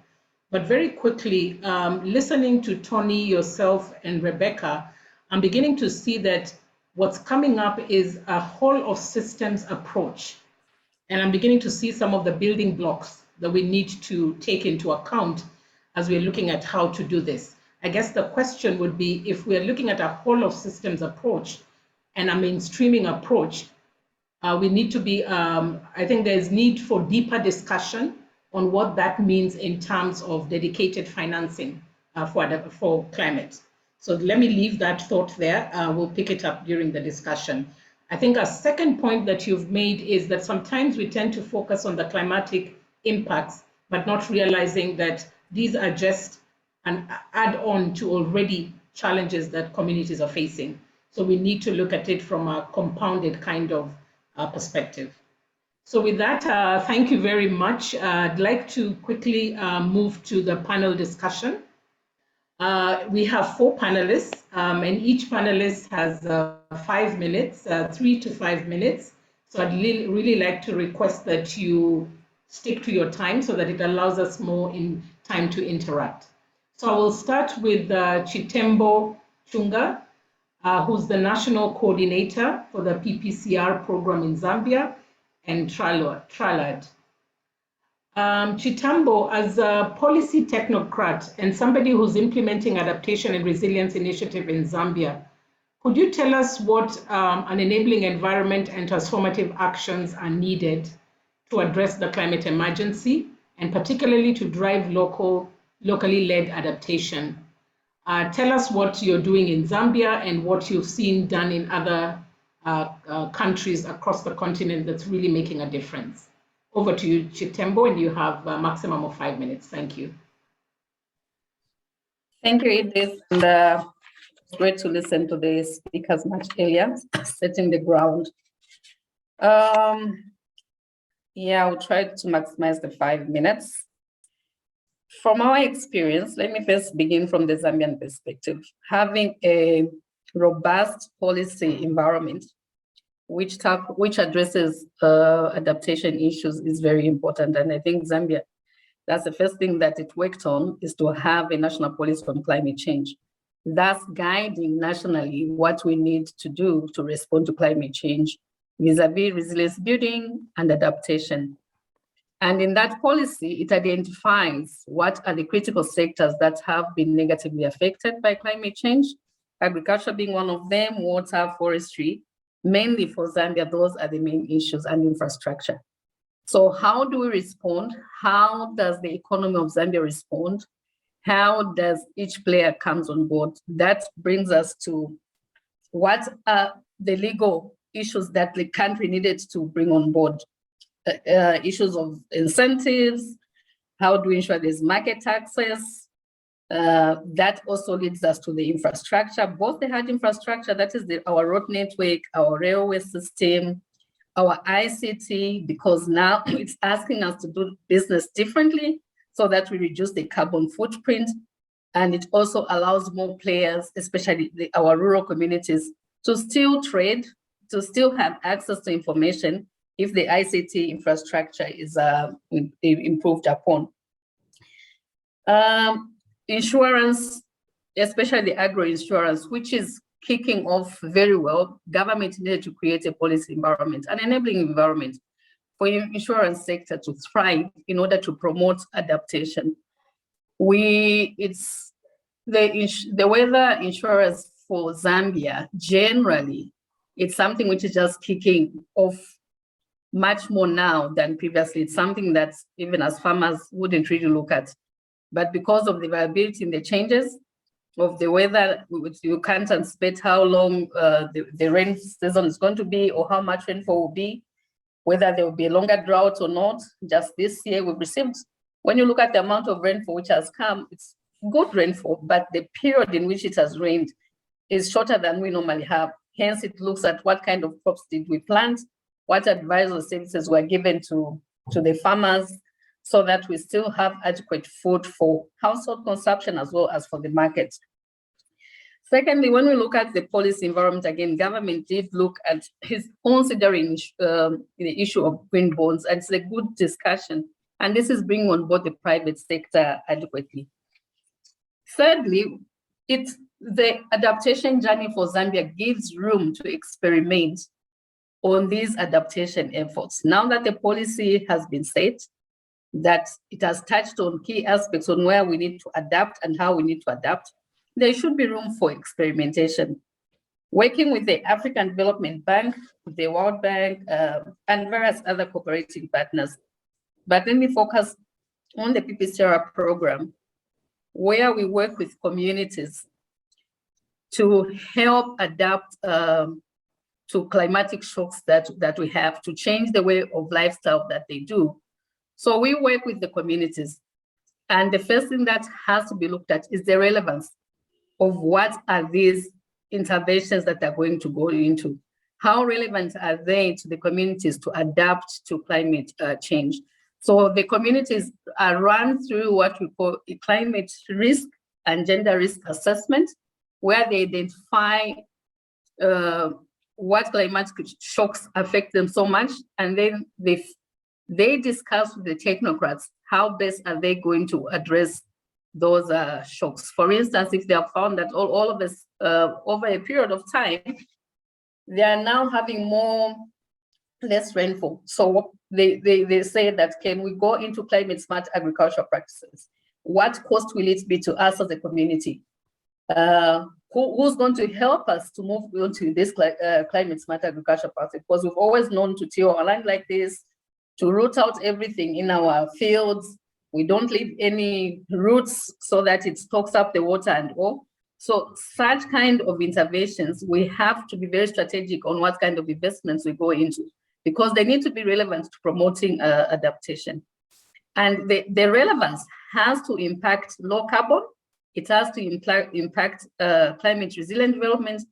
But very quickly, listening to Tony, yourself, and Rebecca, I'm beginning to see that what's coming up is a whole of systems approach. And I'm beginning to see some of the building blocks that we need to take into account as we're looking at how to do this. I guess the question would be, if we're looking at a whole of systems approach and a mainstreaming approach, we need to be, I think there's need for deeper discussion on what that means in terms of dedicated financing for climate. So let me leave that thought there. We'll pick it up during the discussion. I think a second point that you've made is that sometimes we tend to focus on the climatic impacts, but not realizing that these are just an add-on to already challenges that communities are facing. So we need to look at it from a compounded kind of perspective. So with that, thank you very much. I'd like to quickly move to the panel discussion. We have 4 panelists, and each panelist has 5 minutes, 3 to 5 minutes. So I'd really like to request that you stick to your time so that it allows us more in time to interact. So I will start with Chitembo Chunga, who's the National Coordinator for the PPCR program in Zambia, and Tralad. Chitambo, as a policy technocrat and somebody who's implementing adaptation and resilience initiative in Zambia, could you tell us what an enabling environment and transformative actions are needed to address the climate emergency, and particularly to drive locally led adaptation? Tell us what you're doing in Zambia and what you've seen done in other countries across the continent that's really making a difference. Over to you, Chitembo, and you have a maximum of 5 minutes. Thank you. Thank you, Edith. And it's great to listen to the speakers much earlier, setting the ground. Yeah, I'll try to maximize the 5 minutes. From our experience, let me first begin from the Zambian perspective. Having a robust policy environment which addresses adaptation issues is very important. And I think Zambia, that's the first thing that it worked on, is to have a national policy on climate change. That's guiding nationally what we need to do to respond to climate change vis-a-vis resilience building and adaptation. And in that policy, it identifies what are the critical sectors that have been negatively affected by climate change, agriculture being one of them, water, forestry. Mainly for Zambia, those are the main issues, and infrastructure. So how do we respond? How does the economy of Zambia respond? How does each player comes on board? That brings us to what are the legal issues that the country needed to bring on board? Issues of incentives, how do we ensure there's market access? That also leads us to the infrastructure, both the hard infrastructure, that is our road network, our railway system, our ICT, because now it's asking us to do business differently so that we reduce the carbon footprint. And it also allows more players, especially our rural communities, to still trade, to still have access to information if the ICT infrastructure is improved upon. Insurance, especially the agro insurance, which is kicking off very well. Government needed to create a policy environment, an enabling environment for the insurance sector to thrive in order to promote adaptation. It's the weather insurance for Zambia, generally, it's something which is just kicking off much more now than previously. It's something that even as farmers wouldn't really look at. But because of the variability in the changes of the weather, you can't anticipate how long the rain season is going to be or how much rainfall will be, whether there will be a longer drought or not. Just this year we've received, when you look at the amount of rainfall which has come, it's good rainfall, but the period in which it has rained is shorter than we normally have. Hence, it looks at what kind of crops did we plant, what advisory services were given to the farmers, so that we still have adequate food for household consumption as well as for the market. Secondly, when we look at the policy environment, again, government did look at considering the issue of green bonds, and it's a good discussion. And this is bringing on board the private sector adequately. Thirdly, the adaptation journey for Zambia gives room to experiment on these adaptation efforts. Now that the policy has been set, that it has touched on key aspects on where we need to adapt and how we need to adapt, there should be room for experimentation. Working with the African Development Bank, the World Bank, and various other cooperating partners. But let me focus on the PPCR program, where we work with communities to help adapt to climatic shocks that we have, to change the way of lifestyle that they do. So we work with the communities, and the first thing that has to be looked at is the relevance of what are these interventions that are going to go into. How relevant are they to the communities to adapt to climate change? So the communities are run through what we call a climate risk and gender risk assessment, where they identify what climatic shocks affect them so much, and then they discuss with the technocrats how best are they going to address those shocks. For instance, if they have found that all of us over a period of time, they are now having less rainfall. So they say that, can we go into climate smart agricultural practices? What cost will it be to us as a community? Who's going to help us to move into this climate smart agriculture practice? Because we've always known to till our land like this, to root out everything in our fields. We don't leave any roots so that it stocks up the water and all. So such kind of interventions, we have to be very strategic on what kind of investments we go into, because they need to be relevant to promoting adaptation. And the relevance has to impact low carbon, it has to impact climate resilient development,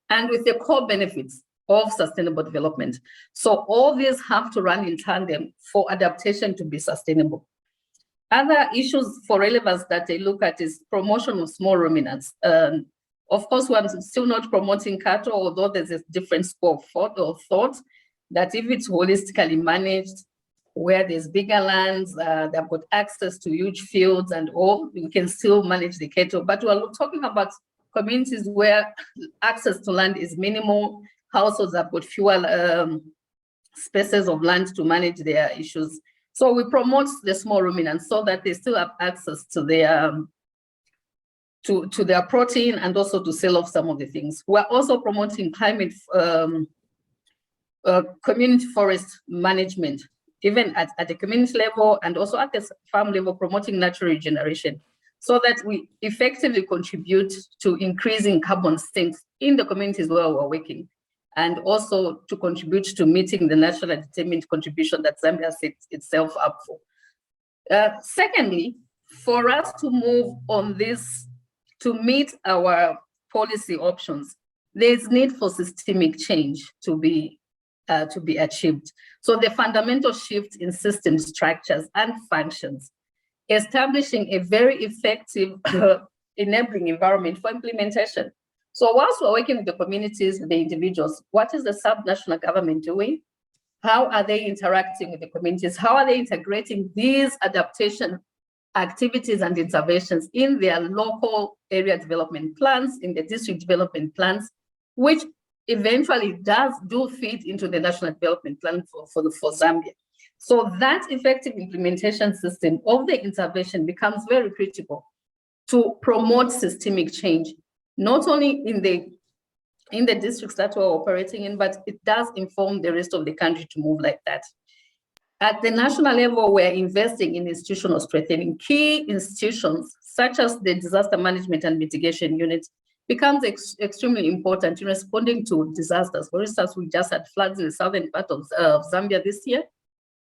and with the core benefits of sustainable development. So all these have to run in tandem for adaptation to be sustainable. Other issues for relevance that they look at is promotion of small ruminants. Of course, we're still not promoting cattle, although there's a different school of thought that if it's holistically managed, where there's bigger lands, they've got access to huge fields and all, we can still manage the cattle. But we're talking about communities where access to land is minimal, households have got fewer spaces of land to manage their issues. So we promote the small ruminants so that they still have access to their to their protein and also to sell off some of the things. We're also promoting climate community forest management, even at the community level and also at the farm level, promoting natural regeneration, so that we effectively contribute to increasing carbon sinks in the communities where we're working, and also to contribute to meeting the nationally determined contribution that Zambia sets itself up for. Secondly, for us to move on this, to meet our policy options, there's need for systemic change to be achieved. So the fundamental shift in system structures and functions, establishing a very effective enabling environment for implementation. So whilst we're working with the communities, the individuals, what is the sub-national government doing? How are they interacting with the communities? How are they integrating these adaptation activities and interventions in their local area development plans, in the district development plans, which eventually do feed into the national development plan for Zambia. So that effective implementation system of the intervention becomes very critical to promote systemic change, not only in the districts that we're operating in, but it does inform the rest of the country to move like that. At the national level, we're investing in institutional strengthening. Key institutions, such as the Disaster Management and Mitigation Unit, becomes extremely important in responding to disasters. For instance, we just had floods in the southern part of Zambia this year.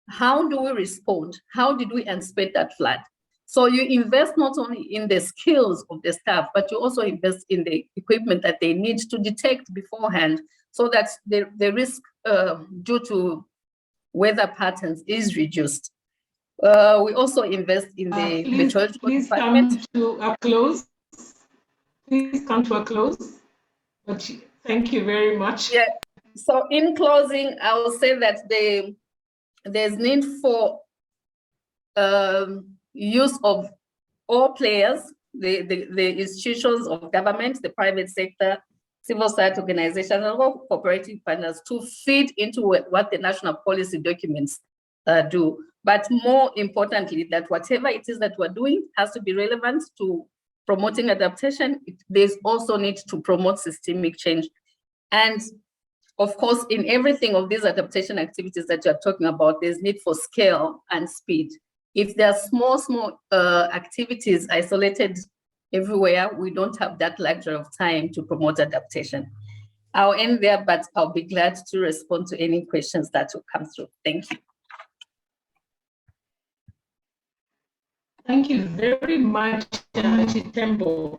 How do we respond? How did we anticipate that flood? So you invest not only in the skills of the staff, but you also invest in the equipment that they need to detect beforehand, so that the risk due to weather patterns is reduced. We also invest in the meteorological department. Please come to a close. Please come to a close. But thank you very much. Yeah. So in closing, I will say that there's need for use of all players, the institutions of government, the private sector, civil society organizations, and all cooperative partners to feed into what the national policy documents do. But more importantly, that whatever it is that we're doing has to be relevant to promoting adaptation. There's also need to promote systemic change. And of course, in everything of these adaptation activities that you're talking about, there's need for scale and speed. If there are small activities isolated everywhere, we don't have that luxury of time to promote adaptation. I'll end there, but I'll be glad to respond to any questions that will come through. Thank you. Thank you very much, Chitembo.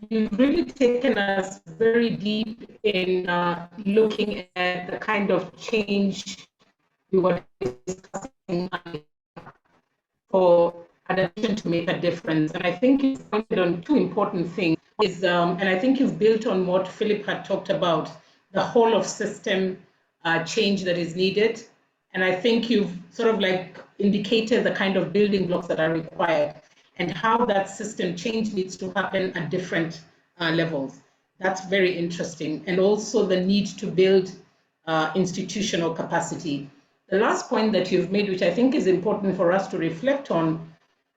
You've really taken us very deep in looking at the kind of change we were discussing for adaptation to make a difference. And I think you've pointed on two important things. And I think you've built on what Philip had talked about, the whole of system change that is needed. And I think you've sort of like indicated the kind of building blocks that are required and how that system change needs to happen at different levels. That's very interesting. And also the need to build institutional capacity. The last point that you've made, which I think is important for us to reflect on,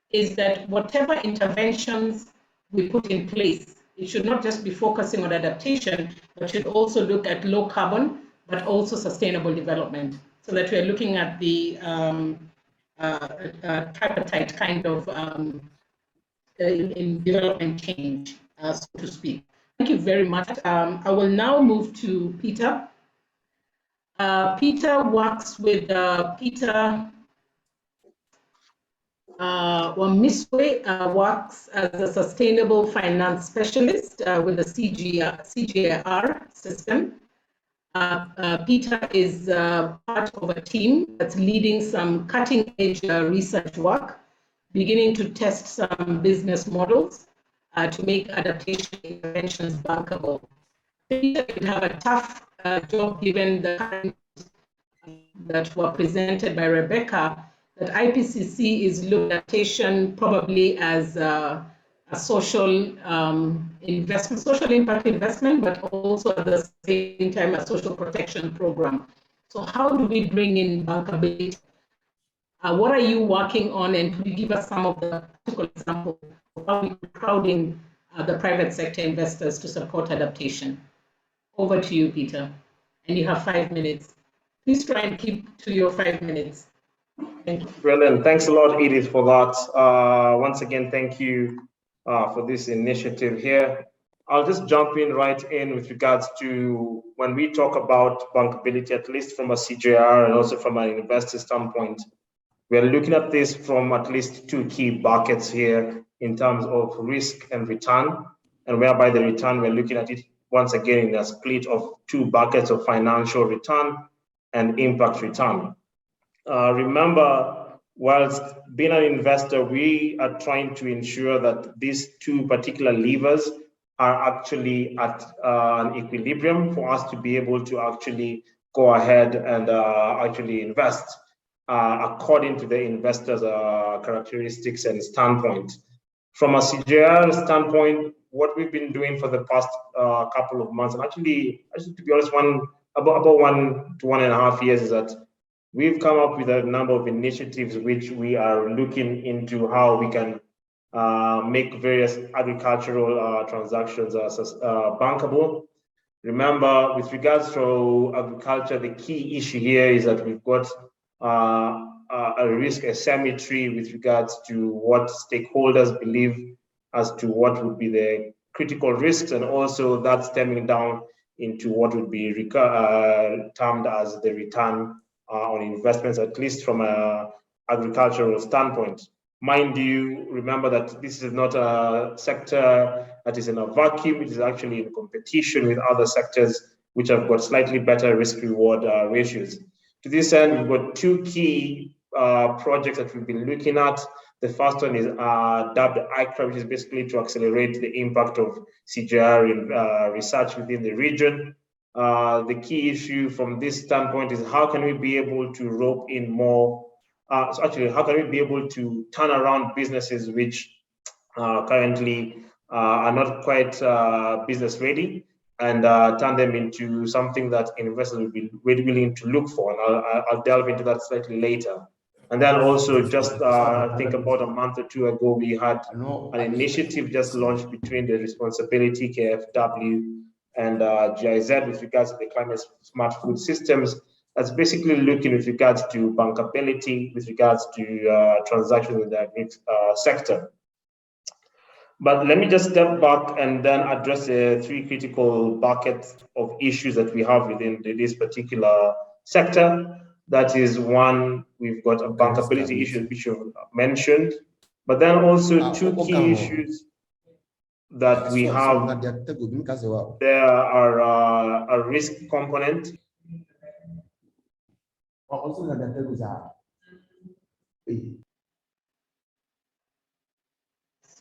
is that whatever interventions we put in place, it should not just be focusing on adaptation, but should also look at low carbon, but also sustainable development, so that we're looking at the tripartite kind of in development change, so to speak. Thank you very much. I will now move to Peter. Peter works with Miswe works as a sustainable finance specialist with the CGIAR system. Peter is part of a team that's leading some cutting-edge research work, beginning to test some business models to make adaptation interventions bankable. Peter could have a tough job given the current that were presented by Rebecca, that IPCC is looking at adaptation probably as a social investment, social impact investment, but also at the same time a social protection program. So how do we bring in bankability? What are you working on, and could you give us some of the practical examples of how we're crowding the private sector investors to support adaptation? Over to you, Peter, and you have 5 minutes. Please try and keep to your 5 minutes. Thank you. Brilliant. Thanks a lot, Edith, for that. Once again, thank you for this initiative here. I'll just jump in right in with regards to when we talk about bankability, at least from a CJR and also from an investor standpoint, we're looking at this from at least two key buckets here in terms of risk and return, and whereby the return, we're looking at it once again in a split of two buckets of financial return and impact return. Remember, whilst being an investor, we are trying to ensure that these two particular levers are actually at an equilibrium for us to be able to actually go ahead and actually invest according to the investor's characteristics and standpoint. From a CJR standpoint, what we've been doing for the past couple of months, and actually to be honest, about 1 to 1.5 years, is that we've come up with a number of initiatives which we are looking into how we can make various agricultural transactions bankable. Remember, with regards to agriculture, the key issue here is that we've got a risk asymmetry with regards to what stakeholders believe as to what would be the critical risks, and also that stemming down into what would be termed as the return on investments, at least from an agricultural standpoint. Mind you, remember that this is not a sector that is in a vacuum. It is actually in competition with other sectors which have got slightly better risk-reward ratios. To this end, we've got two key projects that we've been looking at. The first one is dubbed ICRA, which is basically to accelerate the impact of CGR in research within the region. The key issue from this standpoint is how can we be able to rope in more, how can we be able to turn around businesses which currently are not quite business ready, and turn them into something that investors will be really willing to look for. And I'll delve into that slightly later. And then also just I think about a month or two ago, we had an initiative just launched between the Responsibility, KFW, and GIZ with regards to the climate smart food systems. That's basically looking with regards to bankability, with regards to transactions in the agri sector. But let me just step back and then address the three critical buckets of issues that we have within this particular sector. That is one, we've got a bankability issue, which you mentioned, but then also two key issues that we have. There are a risk component.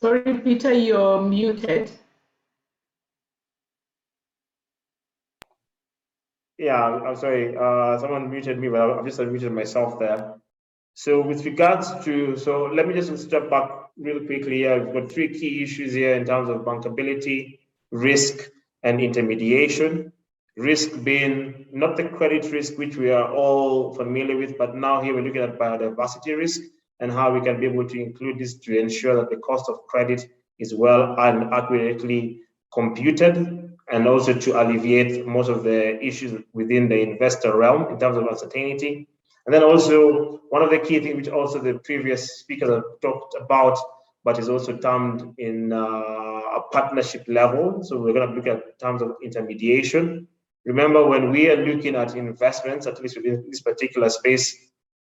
Sorry, Peter, you're muted. Yeah, I'm sorry. Someone muted me, but I've just unmuted myself there. So with regards to, so let me just step back real quickly here. We've got three key issues here in terms of bankability, risk, and intermediation. Risk being not the credit risk, which we are all familiar with, but now here we're looking at biodiversity risk and how we can be able to include this to ensure that the cost of credit is well and accurately computed, and also to alleviate most of the issues within the investor realm in terms of uncertainty. And then also one of the key things which also the previous speakers have talked about, but is also termed in a partnership level. So we're going to look at terms of intermediation. Remember, when we are looking at investments, at least within this particular space,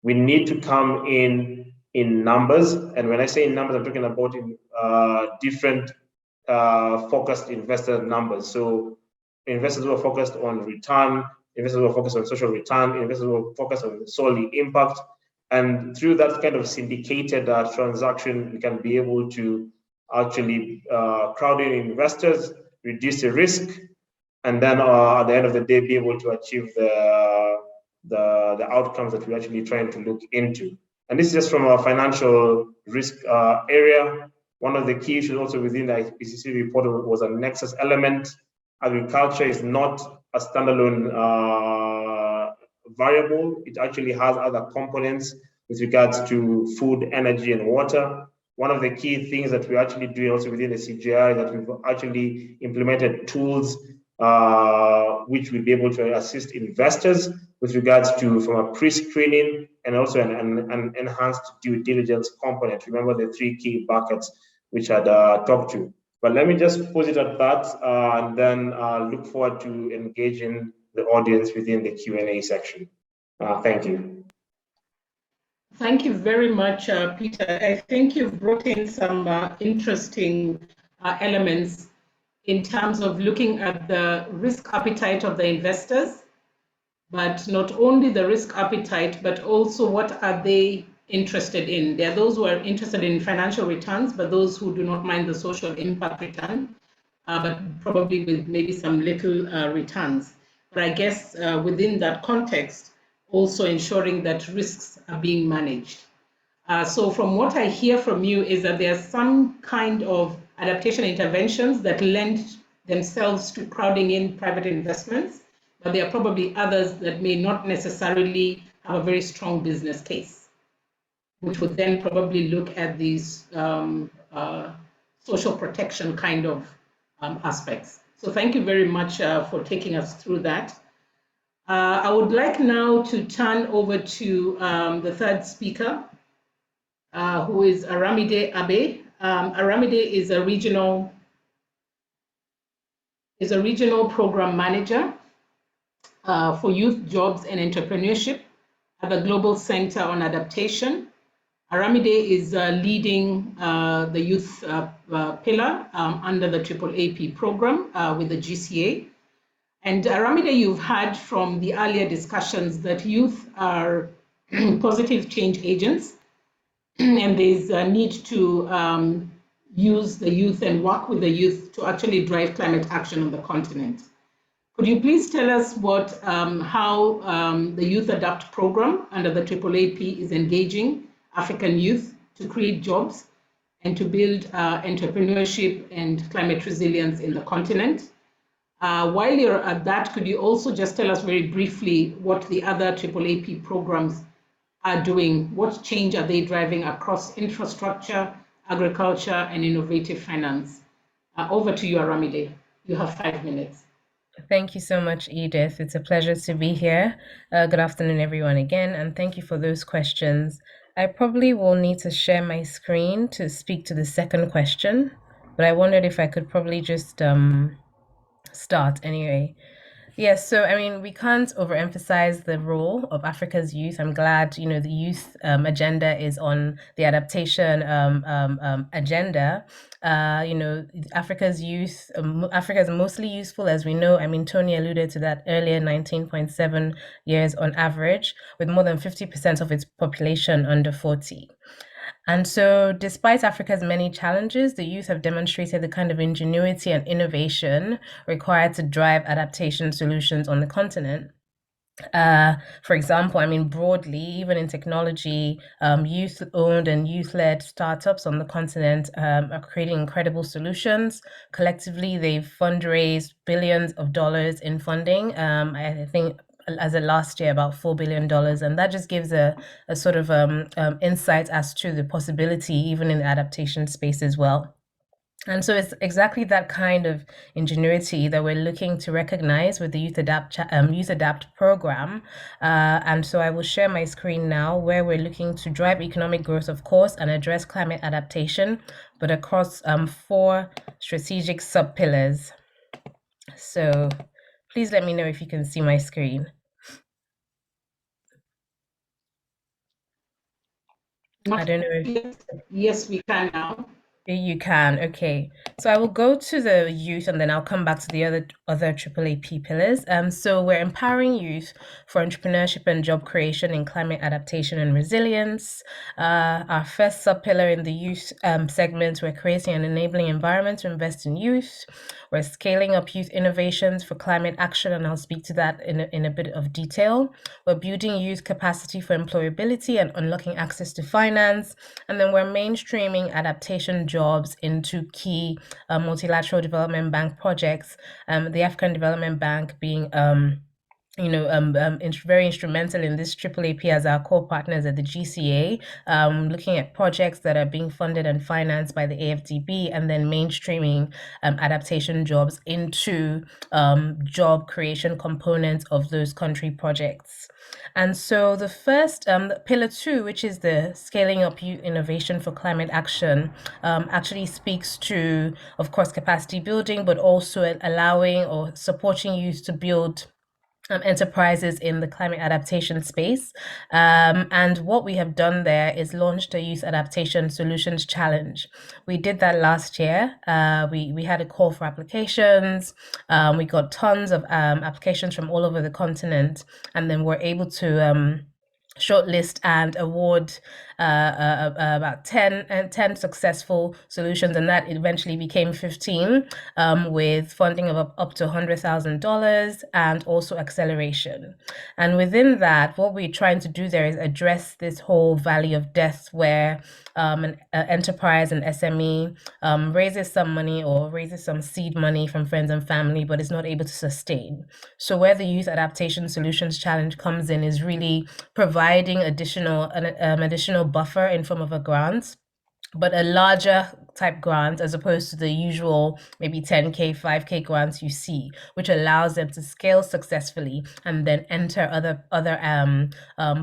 we need to come in numbers. And when I say in numbers, I'm talking about in different focused investor numbers. So investors who are focused on return, investors who are focused on social return, investors who are focused on solely impact. And through that kind of syndicated transaction, we can be able to actually crowd in investors, reduce the risk, and then at the end of the day, be able to achieve the outcomes that we're actually trying to look into. And this is just from a financial risk area. One of the key issues also within the IPCC report was a nexus element. Agriculture is not a standalone variable. It actually has other components with regards to food, energy, and water. One of the key things that we're actually doing also within the CGI is that we've actually implemented tools which will be able to assist investors with regards to from a pre-screening and also an enhanced due diligence component. Remember the three key buckets which I'd talked to. But let me just pause it at that and then look forward to engaging the audience within the Q&A section. Thank you. Thank you very much, Peter. I think you've brought in some interesting elements in terms of looking at the risk appetite of the investors, but not only the risk appetite, but also what are they interested in. There are those who are interested in financial returns, but those who do not mind the social impact return, but probably with maybe some little returns. But I guess within that context, also ensuring that risks are being managed. So from what I hear from you is that there are some kind of adaptation interventions that lend themselves to crowding in private investments, but there are probably others that may not necessarily have a very strong business case, which would then probably look at these social protection kind of aspects. So thank you very much for taking us through that. I would like now to turn over to the third speaker, who is Aramide Abe. Aramide is a regional program manager for youth jobs and entrepreneurship at the Global Center on Adaptation. Aramide is leading the youth pillar under the AAAP program with the GCA. And Aramide, you've heard from the earlier discussions that youth are positive change agents, and there's a need to use the youth and work with the youth to actually drive climate action on the continent. Could you please tell us how the Youth Adapt program under the AAAP is engaging African youth to create jobs and to build entrepreneurship and climate resilience in the continent? While you're at that, could you also just tell us very briefly what the other AAAP programs are doing? What change are they driving across infrastructure, agriculture, and innovative finance? Over to you, Aramide. You have 5 minutes. Thank you so much, Edith. It's a pleasure to be here. Good afternoon, everyone, again, and thank you for those questions. I probably will need to share my screen to speak to the second question, but I wondered if I could probably just start anyway. Yes, so I mean, we can't overemphasize the role of Africa's youth. I'm glad, the youth agenda is on the adaptation agenda. Africa's youth, Africa is mostly useful, as we know. I mean, Tony alluded to that earlier, 19.7 years on average, with more than 50% of its population under 40. And so, despite Africa's many challenges, the youth have demonstrated the kind of ingenuity and innovation required to drive adaptation solutions on the continent. For example, I mean, broadly, even in technology, youth-owned and youth-led startups on the continent are creating incredible solutions. Collectively, they've fundraised billions of dollars in funding. I think as of last year, about $4 billion. And that just gives a sort of insight as to the possibility, even in the adaptation space as well. And so it's exactly that kind of ingenuity that we're looking to recognize with the Youth Adapt program. And so I will share my screen now, where we're looking to drive economic growth, of course, and address climate adaptation, but across 4 strategic sub-pillars. So please let me know if you can see my screen. I don't know if... Yes, we can now. You can, okay. So I will go to the youth and then I'll come back to the other AAAP pillars. So we're empowering youth for entrepreneurship and job creation in climate adaptation and resilience. Our first sub-pillar in the youth segment, we're creating an enabling environment to invest in youth. We're scaling up youth innovations for climate action, and I'll speak to that in a bit of detail. We're building youth capacity for employability and unlocking access to finance. And then we're mainstreaming adaptation jobs into key multilateral development bank projects, the African Development Bank being very instrumental in this AAAP as our core partners at the GCA, looking at projects that are being funded and financed by the AFDB, and then mainstreaming adaptation jobs into job creation components of those country projects. And so the first, pillar 2, which is the scaling up youth innovation for climate action, actually speaks to, of course, capacity building, but also allowing or supporting youth to build enterprises in the climate adaptation space. And what we have done there is launched a Youth Adaptation Solutions Challenge. We did that last year. We had a call for applications. We got tons of applications from all over the continent, and then we're able to shortlist and award about 10 successful solutions, and that eventually became 15 with funding of up to $100,000 and also acceleration. And within that, what we're trying to do there is address this whole valley of death where an enterprise, an SME, raises some money or raises some seed money from friends and family, but is not able to sustain. So where the Youth Adaptation Solutions Challenge comes in is really providing an additional buffer in form of a grant, but a larger type grant as opposed to the usual maybe 10K, 5K grants you see, which allows them to scale successfully and then enter other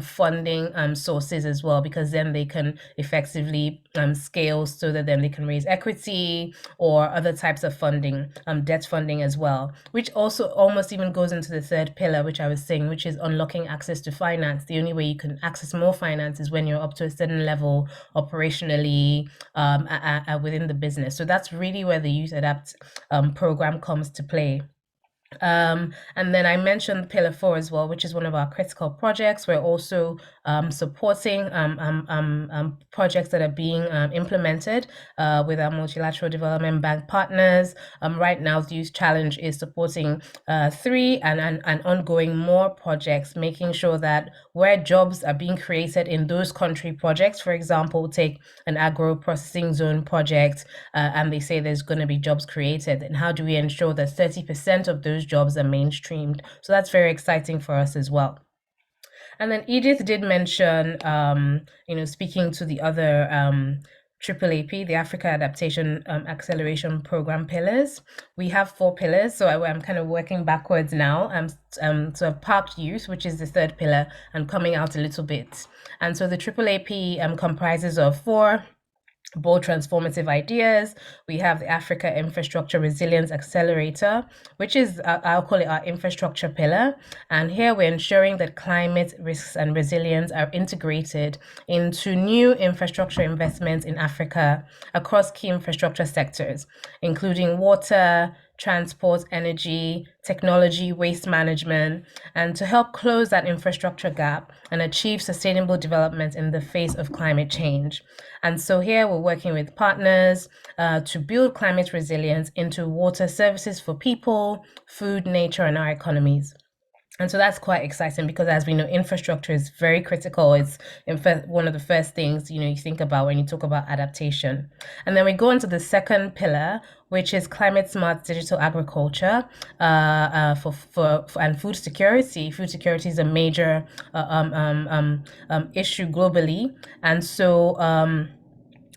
funding sources as well, because then they can effectively scale so that then they can raise equity or other types of funding, debt funding as well, which also almost even goes into the third pillar, which I was saying, which is unlocking access to finance. The only way you can access more finance is when you're up to a certain level operationally within the business. So that's really where the Youth Adapt program comes to play. And then I mentioned Pillar 4 as well, which is one of our critical projects. We're also supporting projects that are being implemented with our multilateral development bank partners. Right now, the Youth Challenge is supporting 3 and ongoing more projects, making sure that where jobs are being created in those country projects, for example, take an agro-processing zone project, and they say there's going to be jobs created, and how do we ensure that 30% of those jobs are mainstreamed? So that's very exciting for us as well. And then Edith did mention, speaking to the other AAAP, the Africa Adaptation Acceleration Program pillars. We have 4 pillars, so I'm kind of working backwards now. So I've parked youth, which is the third pillar, and coming out a little bit. And so the AAAP comprises of 4 bold transformative ideas. We have the Africa Infrastructure Resilience Accelerator, which is, I'll call it our infrastructure pillar. And here we're ensuring that climate risks and resilience are integrated into new infrastructure investments in Africa across key infrastructure sectors, including water, transport, energy, technology, waste management, and to help close that infrastructure gap and achieve sustainable development in the face of climate change. And so here we're working with partners to build climate resilience into water services for people, food, nature, and our economies. And so that's quite exciting because, as we know, infrastructure is very critical. It's in fact one of the first things you think about when you talk about adaptation. And then we go into the second pillar, which is climate smart digital agriculture for and food security. Food security is a major issue globally, and so.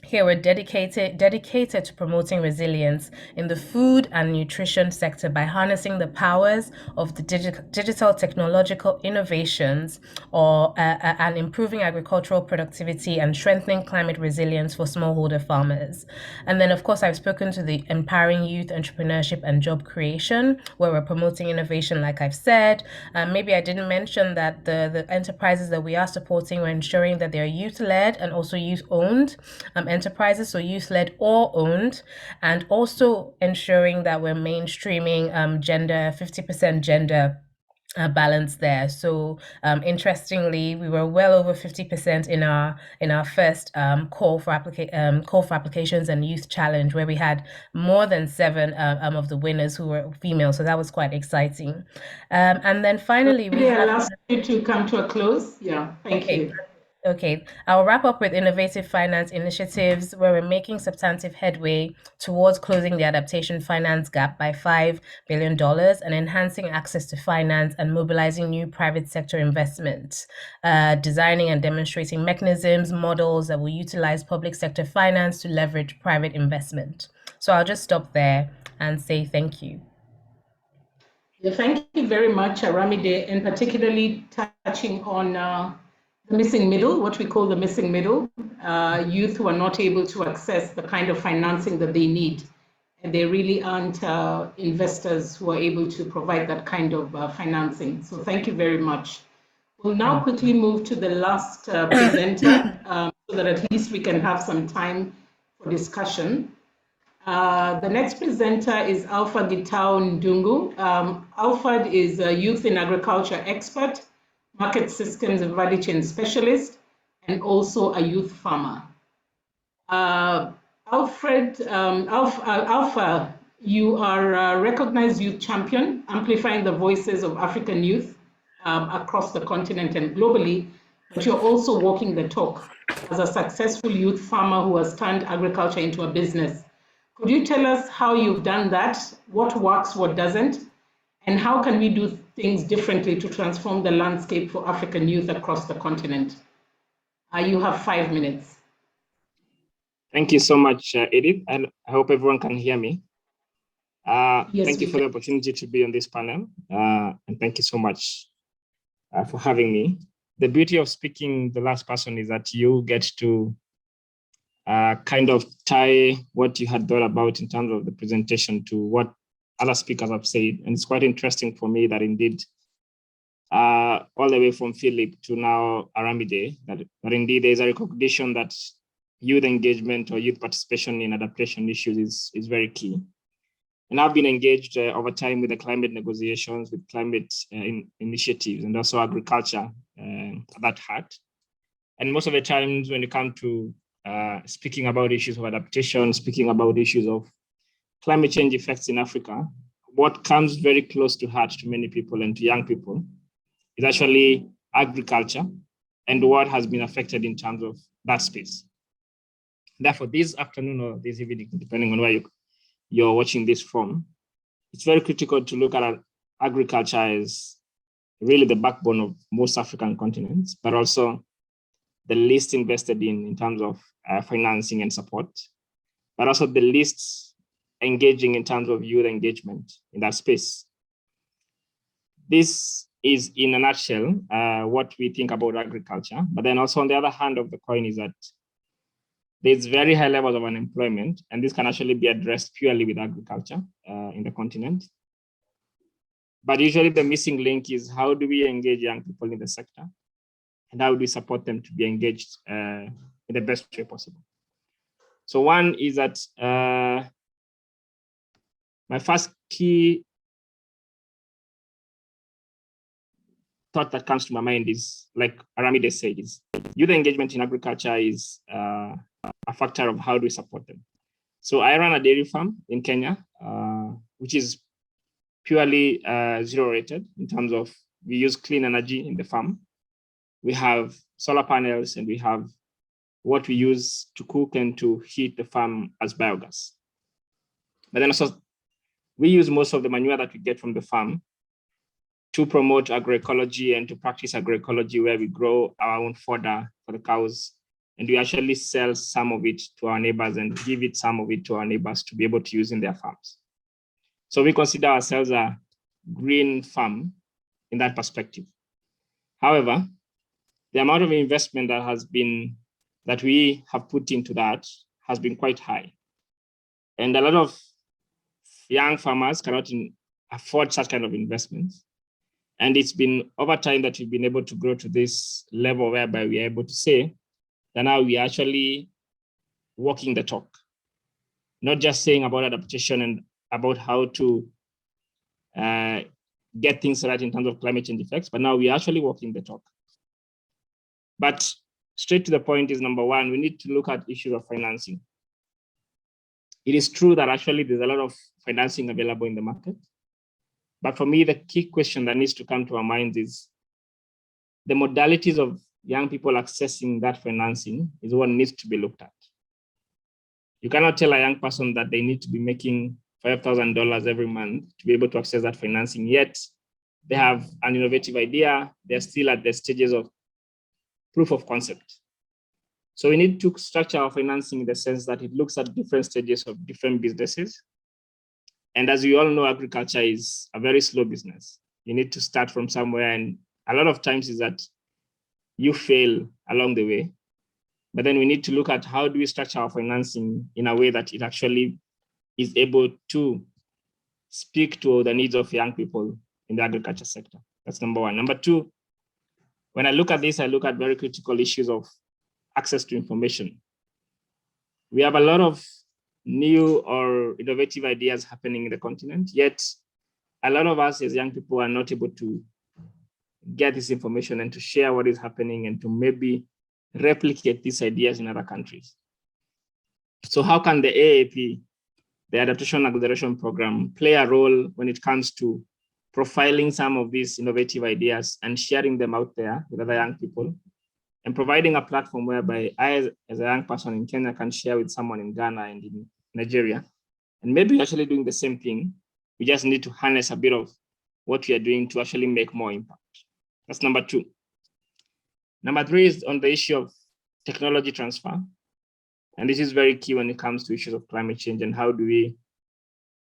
Here we're dedicated to promoting resilience in the food and nutrition sector by harnessing the powers of the digital technological innovations and improving agricultural productivity and strengthening climate resilience for smallholder farmers. And then, of course, I've spoken to the empowering youth entrepreneurship and job creation, where we're promoting innovation, like I've said. Maybe I didn't mention that the enterprises that we are supporting, we're ensuring that they're youth-led and also youth-owned enterprises, so youth-led or owned, and also ensuring that we're mainstreaming gender, 50% gender balance there. So interestingly, we were well over 50% in our first call for applications and youth challenge, where we had more than 7 of the winners who were female. So that was quite exciting. And then finally, we have asked you to come to a close. Yeah, thank you. Okay, I'll wrap up with innovative finance initiatives where we're making substantive headway towards closing the adaptation finance gap by $5 billion and enhancing access to finance and mobilizing new private sector investment, designing and demonstrating mechanisms, models that will utilize public sector finance to leverage private investment. So I'll just stop there and say thank you. Yeah, thank you very much, Aramide, and particularly touching on the missing middle, what we call the missing middle, youth who are not able to access the kind of financing that they need. And there really aren't investors who are able to provide that kind of financing. So thank you very much. We'll now quickly move to the last presenter so that at least we can have some time for discussion. The next presenter is Alpha Gitao Ndungu. Alpha is a youth in agriculture expert, market systems and value chain specialist, and also a youth farmer. Alpha, you are a recognized youth champion, amplifying the voices of African youth across the continent and globally, but you're also walking the talk as a successful youth farmer who has turned agriculture into a business. Could you tell us how you've done that, what works, what doesn't, and how can we do things differently to transform the landscape for African youth across the continent? You have 5 minutes. Thank you so much, Edith. And I hope everyone can hear me. Yes, thank you for the opportunity to be on this panel. And thank you so much for having me. The beauty of speaking the last person is that you get to kind of tie what you had thought about in terms of the presentation to what other speakers have said. And it's quite interesting for me that indeed, all the way from Philip to now Aramide, that indeed there's a recognition that youth engagement or youth participation in adaptation issues is very key. And I've been engaged over time with the climate negotiations, with climate initiatives, and also agriculture at that heart. And most of the times when you come to speaking about issues of adaptation, speaking about issues of climate change effects in Africa, what comes very close to heart to many people and to young people is actually agriculture and what has been affected in terms of that space. Therefore, this afternoon or this evening, depending on where you're watching this from, it's very critical to look at agriculture as really the backbone of most African continents, but also the least invested in terms of financing and support, but also the least engaging in terms of youth engagement in that space. This is, in a nutshell, what we think about agriculture. But then also on the other hand of the coin is that there's very high levels of unemployment, and this can actually be addressed purely with agriculture in the continent. But usually the missing link is how do we engage young people in the sector, and how do we support them to be engaged in the best way possible? So one is that My first key thought that comes to my mind is, like Aramide said, is youth engagement in agriculture is a factor of how do we support them. So I run a dairy farm in Kenya, which is purely zero rated in terms of we use clean energy in the farm. We have solar panels and we have what we use to cook and to heat the farm as biogas. But then also we use most of the manure that we get from the farm to promote agroecology and to practice agroecology, where we grow our own fodder for the cows. And we actually sell some of it to our neighbors and give it some of it to our neighbors to be able to use in their farms. So we consider ourselves a green farm in that perspective. However, the amount of investment that we have put into that has been quite high. And a lot of young farmers cannot afford such kind of investments. And it's been over time that we've been able to grow to this level whereby we are able to say that now we are actually walking the talk, not just saying about adaptation and about how to get things right in terms of climate change effects, but now we are actually walking the talk. But straight to the point is, number one, we need to look at issues of financing. It is true that actually there's a lot of financing available in the market. But for me, the key question that needs to come to our minds is the modalities of young people accessing that financing is what needs to be looked at. You cannot tell a young person that they need to be making $5,000 every month to be able to access that financing, yet they have an innovative idea. They're still at the stages of proof of concept. So we need to structure our financing in the sense that it looks at different stages of different businesses. And as we all know, agriculture is a very slow business. You need to start from somewhere, and a lot of times is that you fail along the way. But then we need to look at how do we structure our financing in a way that it actually is able to speak to the needs of young people in the agriculture sector. That's number one. Number two, when I look at this, I look at very critical issues of access to information. We have a lot of new or innovative ideas happening in the continent, yet a lot of us as young people are not able to get this information and to share what is happening and to maybe replicate these ideas in other countries. So how can the AAP, the Adaptation Acceleration Program, play a role when it comes to profiling some of these innovative ideas and sharing them out there with other young people, and providing a platform whereby I, as a young person in Kenya, can share with someone in Ghana and in Nigeria. And maybe actually doing the same thing. We just need to harness a bit of what we are doing to actually make more impact. That's number two. Number three is on the issue of technology transfer. And this is very key when it comes to issues of climate change and how do we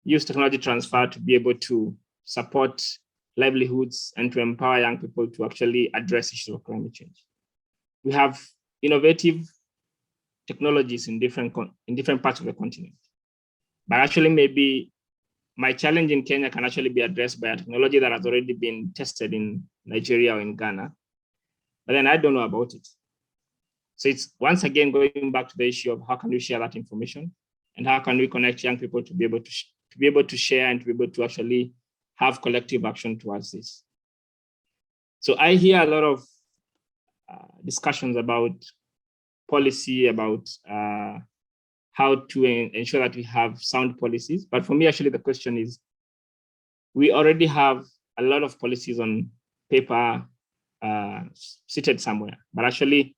use technology transfer to be able to support livelihoods and to empower young people to actually address issues of climate change. We have innovative technologies in different parts of the continent. But actually maybe my challenge in Kenya can actually be addressed by a technology that has already been tested in Nigeria or in Ghana. But then I don't know about it. So it's once again going back to the issue of how can we share that information and how can we connect young people to be able to share and to be able to actually have collective action towards this. So I hear a lot of discussions about policy, about how to ensure that we have sound policies. But for me, actually, the question is, we already have a lot of policies on paper seated somewhere, but actually,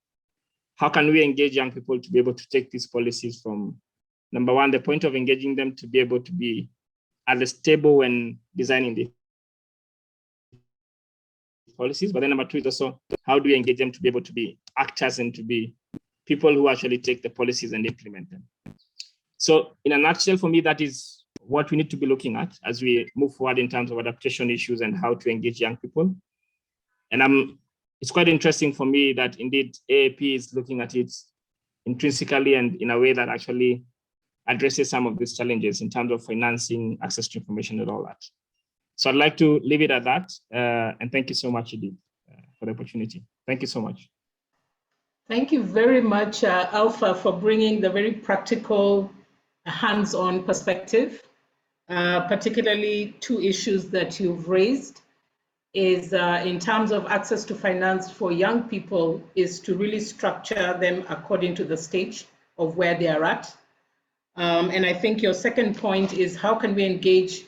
how can we engage young people to be able to take these policies from, number one, the point of engaging them to be able to be at the table when designing the policies, but then number two is also how do we engage them to be able to be actors and to be people who actually take the policies and implement them. So in a nutshell, for me, that is what we need to be looking at as we move forward in terms of adaptation issues and how to engage young people. And it's quite interesting for me that indeed AAP is looking at it intrinsically and in a way that actually addresses some of these challenges in terms of financing, access to information and all that. So I'd like to leave it at that. And thank you so much, Edith, for the opportunity. Thank you so much. Thank you very much, Alpha, for bringing the very practical, hands-on perspective. particularly two issues that you've raised is in terms of access to finance for young people is to really structure them according to the stage of where they are at. And I think your second point is how can we engage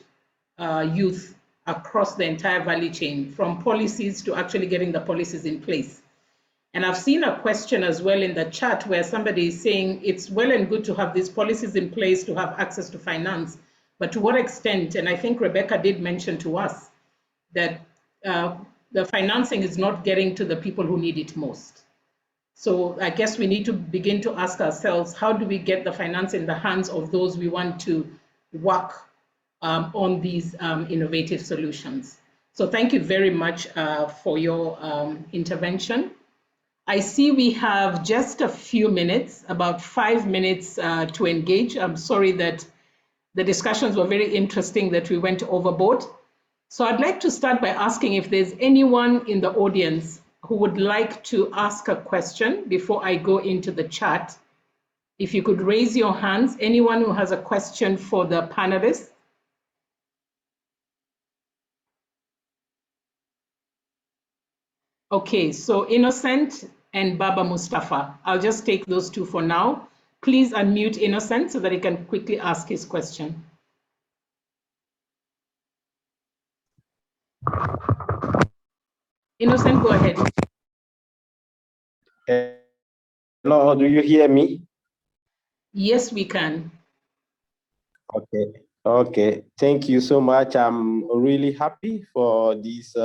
youth across the entire value chain, from policies to actually getting the policies in place. And I've seen a question as well in the chat where somebody is saying it's well and good to have these policies in place to have access to finance, but to what extent? And I think Rebecca did mention to us that the financing is not getting to the people who need it most. So I guess we need to begin to ask ourselves, how do we get the finance in the hands of those we want to work on these innovative solutions? So thank you very much for your intervention. I see we have just a few minutes, about 5 minutes to engage. I'm sorry that the discussions were very interesting that we went overboard. So I'd like to start by asking if there's anyone in the audience who would like to ask a question before I go into the chat. If you could raise your hands, anyone who has a question for the panelists. Okay, so Innocent and Baba Mustafa. I'll just take those two for now. Please unmute Innocent so that he can quickly ask his question. Innocent, go ahead. Hello, do you hear me? Yes, we can. Okay. Thank you so much. I'm really happy for this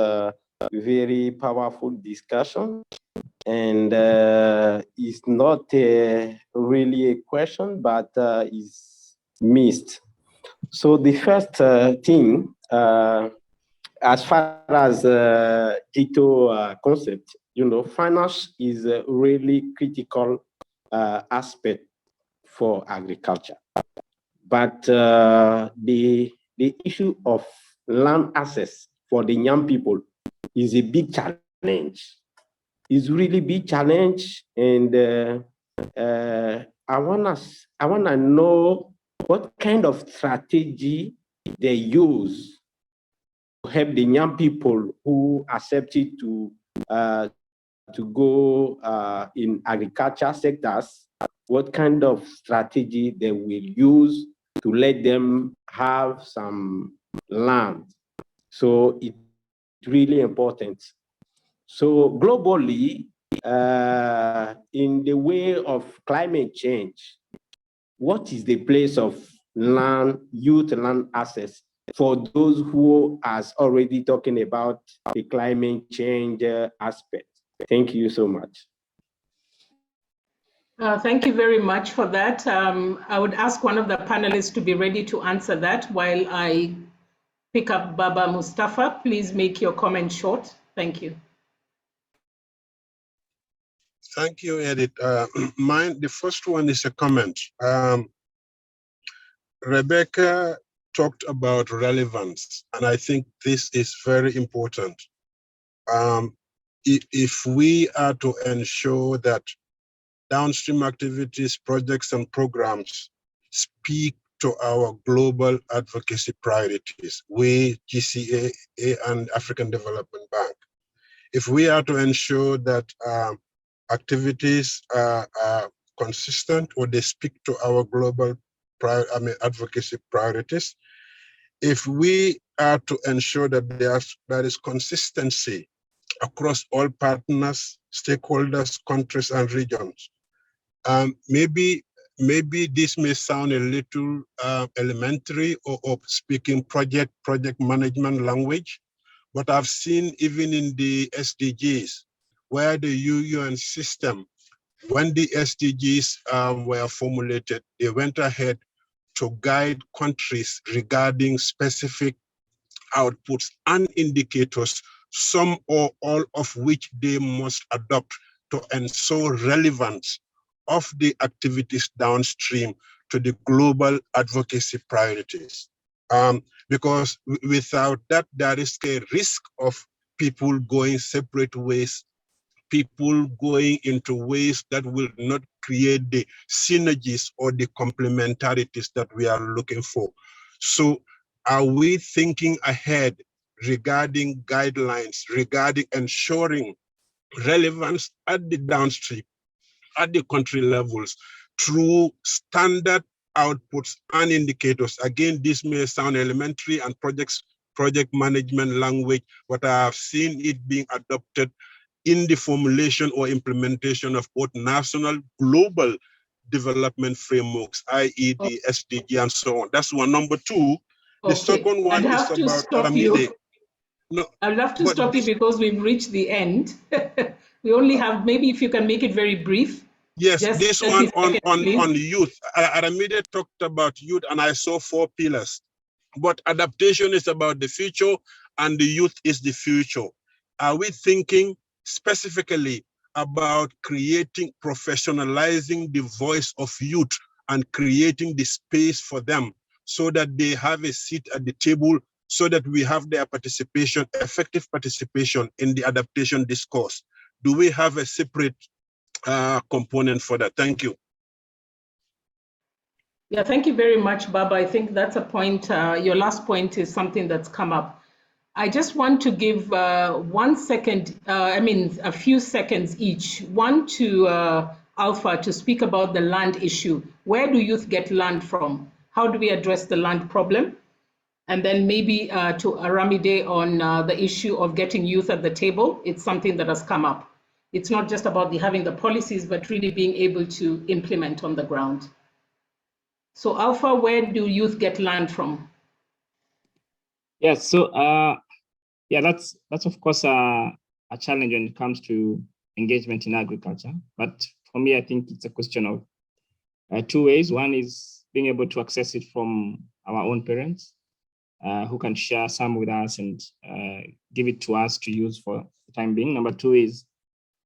very powerful discussion. And it's not really a question, but it's missed. So the first thing, as far as Ito concept, finance is a really critical aspect for agriculture. But the issue of land access for the young people is a big challenge. It's really big challenge, and I wanna know what kind of strategy they use to help the young people who accepted to go in agriculture sectors. What kind of strategy they will use to let them have some land. So it's really important. So globally, in the way of climate change, what is the place of youth land access for those who are already talking about the climate change aspect? Thank you so much. Thank you very much for that. I would ask one of the panelists to be ready to answer that while I pick up Baba Mustafa. Please make your comment short. Thank you. Thank you, Edith. The first one is a comment. Rebecca talked about relevance, and I think this is very important. If we are to ensure that downstream activities, projects, and programs speak to our global advocacy priorities, we, GCAA, and African Development Bank, if we are to ensure that activities are consistent or they speak to our global advocacy priorities, if we are to ensure that there is consistency across all partners, stakeholders, countries, and regions, maybe this may sound a little elementary or speaking project management language, but I've seen even in the SDGs, where the UN system, when the SDGs were formulated, they went ahead to guide countries regarding specific outputs and indicators, some or all of which they must adopt to ensure relevance of the activities downstream to the global advocacy priorities. Because without that, there is a risk of people going separate ways, people going into ways that will not create the synergies or the complementarities that we are looking for. So Are we thinking ahead regarding guidelines, regarding ensuring relevance at the downstream, at the country levels, through standard outputs and indicators? Again, this may sound elementary and project management language, but I have seen it being adopted in the formulation or implementation of both national, global development frameworks, i.e. the SDG and so on. That's one. Number two, the second one is about Aramide. No, I'll have to stop you because we've reached the end. We only have, maybe if you can make it very brief. Yes, this one on youth. Aramide talked about youth and I saw 4 pillars. But adaptation is about the future and the youth is the future. Are we thinking specifically about creating, professionalizing the voice of youth and creating the space for them so that they have a seat at the table, so that we have their participation, effective participation in the adaptation discourse? Do we have a separate component for that? Thank you. Yeah, thank you very much, Baba. I think that's a point, your last point is something that's come up. I just want to give 1 second, a few seconds each. One to Alpha to speak about the land issue. Where do youth get land from? How do we address the land problem? And then maybe to Aramide on the issue of getting youth at the table. It's something that has come up. It's not just about having the policies, but really being able to implement on the ground. So Alpha, where do youth get land from? Yes, so yeah, that's of course a challenge when it comes to engagement in agriculture. But for me, I think it's a question of 2 ways. One is being able to access it from our own parents, who can share some with us and give it to us to use for the time being. Number 2 is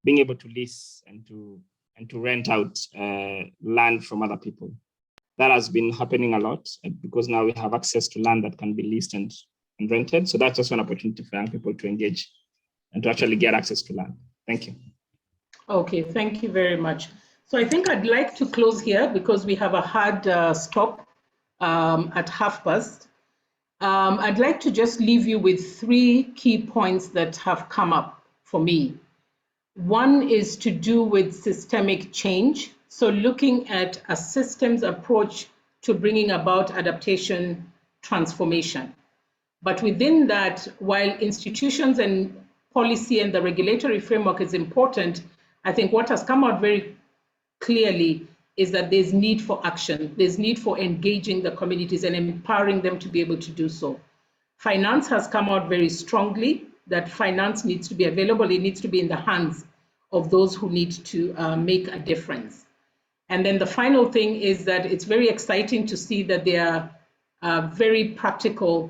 being able to lease and to rent out land from other people. That has been happening a lot because now we have access to land that can be leased and rented. So that's also an opportunity for young people to engage and to actually get access to land. Thank you. Okay, thank you very much. So I think I'd like to close here because we have a hard stop at past. I'd like to just leave you with 3 key points that have come up for me. One is to do with systemic change. So looking at a systems approach to bringing about adaptation transformation. But within that, while institutions and policy and the regulatory framework is important, I think what has come out very clearly is that there's need for action. There's need for engaging the communities and empowering them to be able to do so. Finance has come out very strongly that finance needs to be available. It needs to be in the hands of those who need to make a difference. And then the final thing is that it's very exciting to see that there are very practical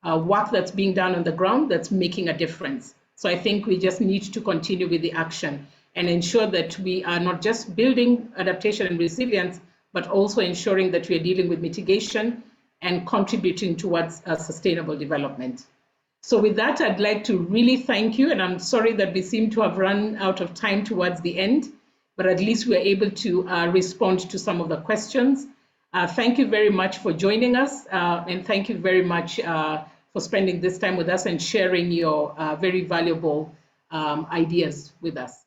work that's being done on the ground that's making a difference. So I think we just need to continue with the action and ensure that we are not just building adaptation and resilience, but also ensuring that we are dealing with mitigation and contributing towards sustainable development. So with that, I'd like to really thank you. And I'm sorry that we seem to have run out of time towards the end, but at least we're able to respond to some of the questions. Thank you very much for joining us. And thank you very much for spending this time with us and sharing your very valuable ideas with us.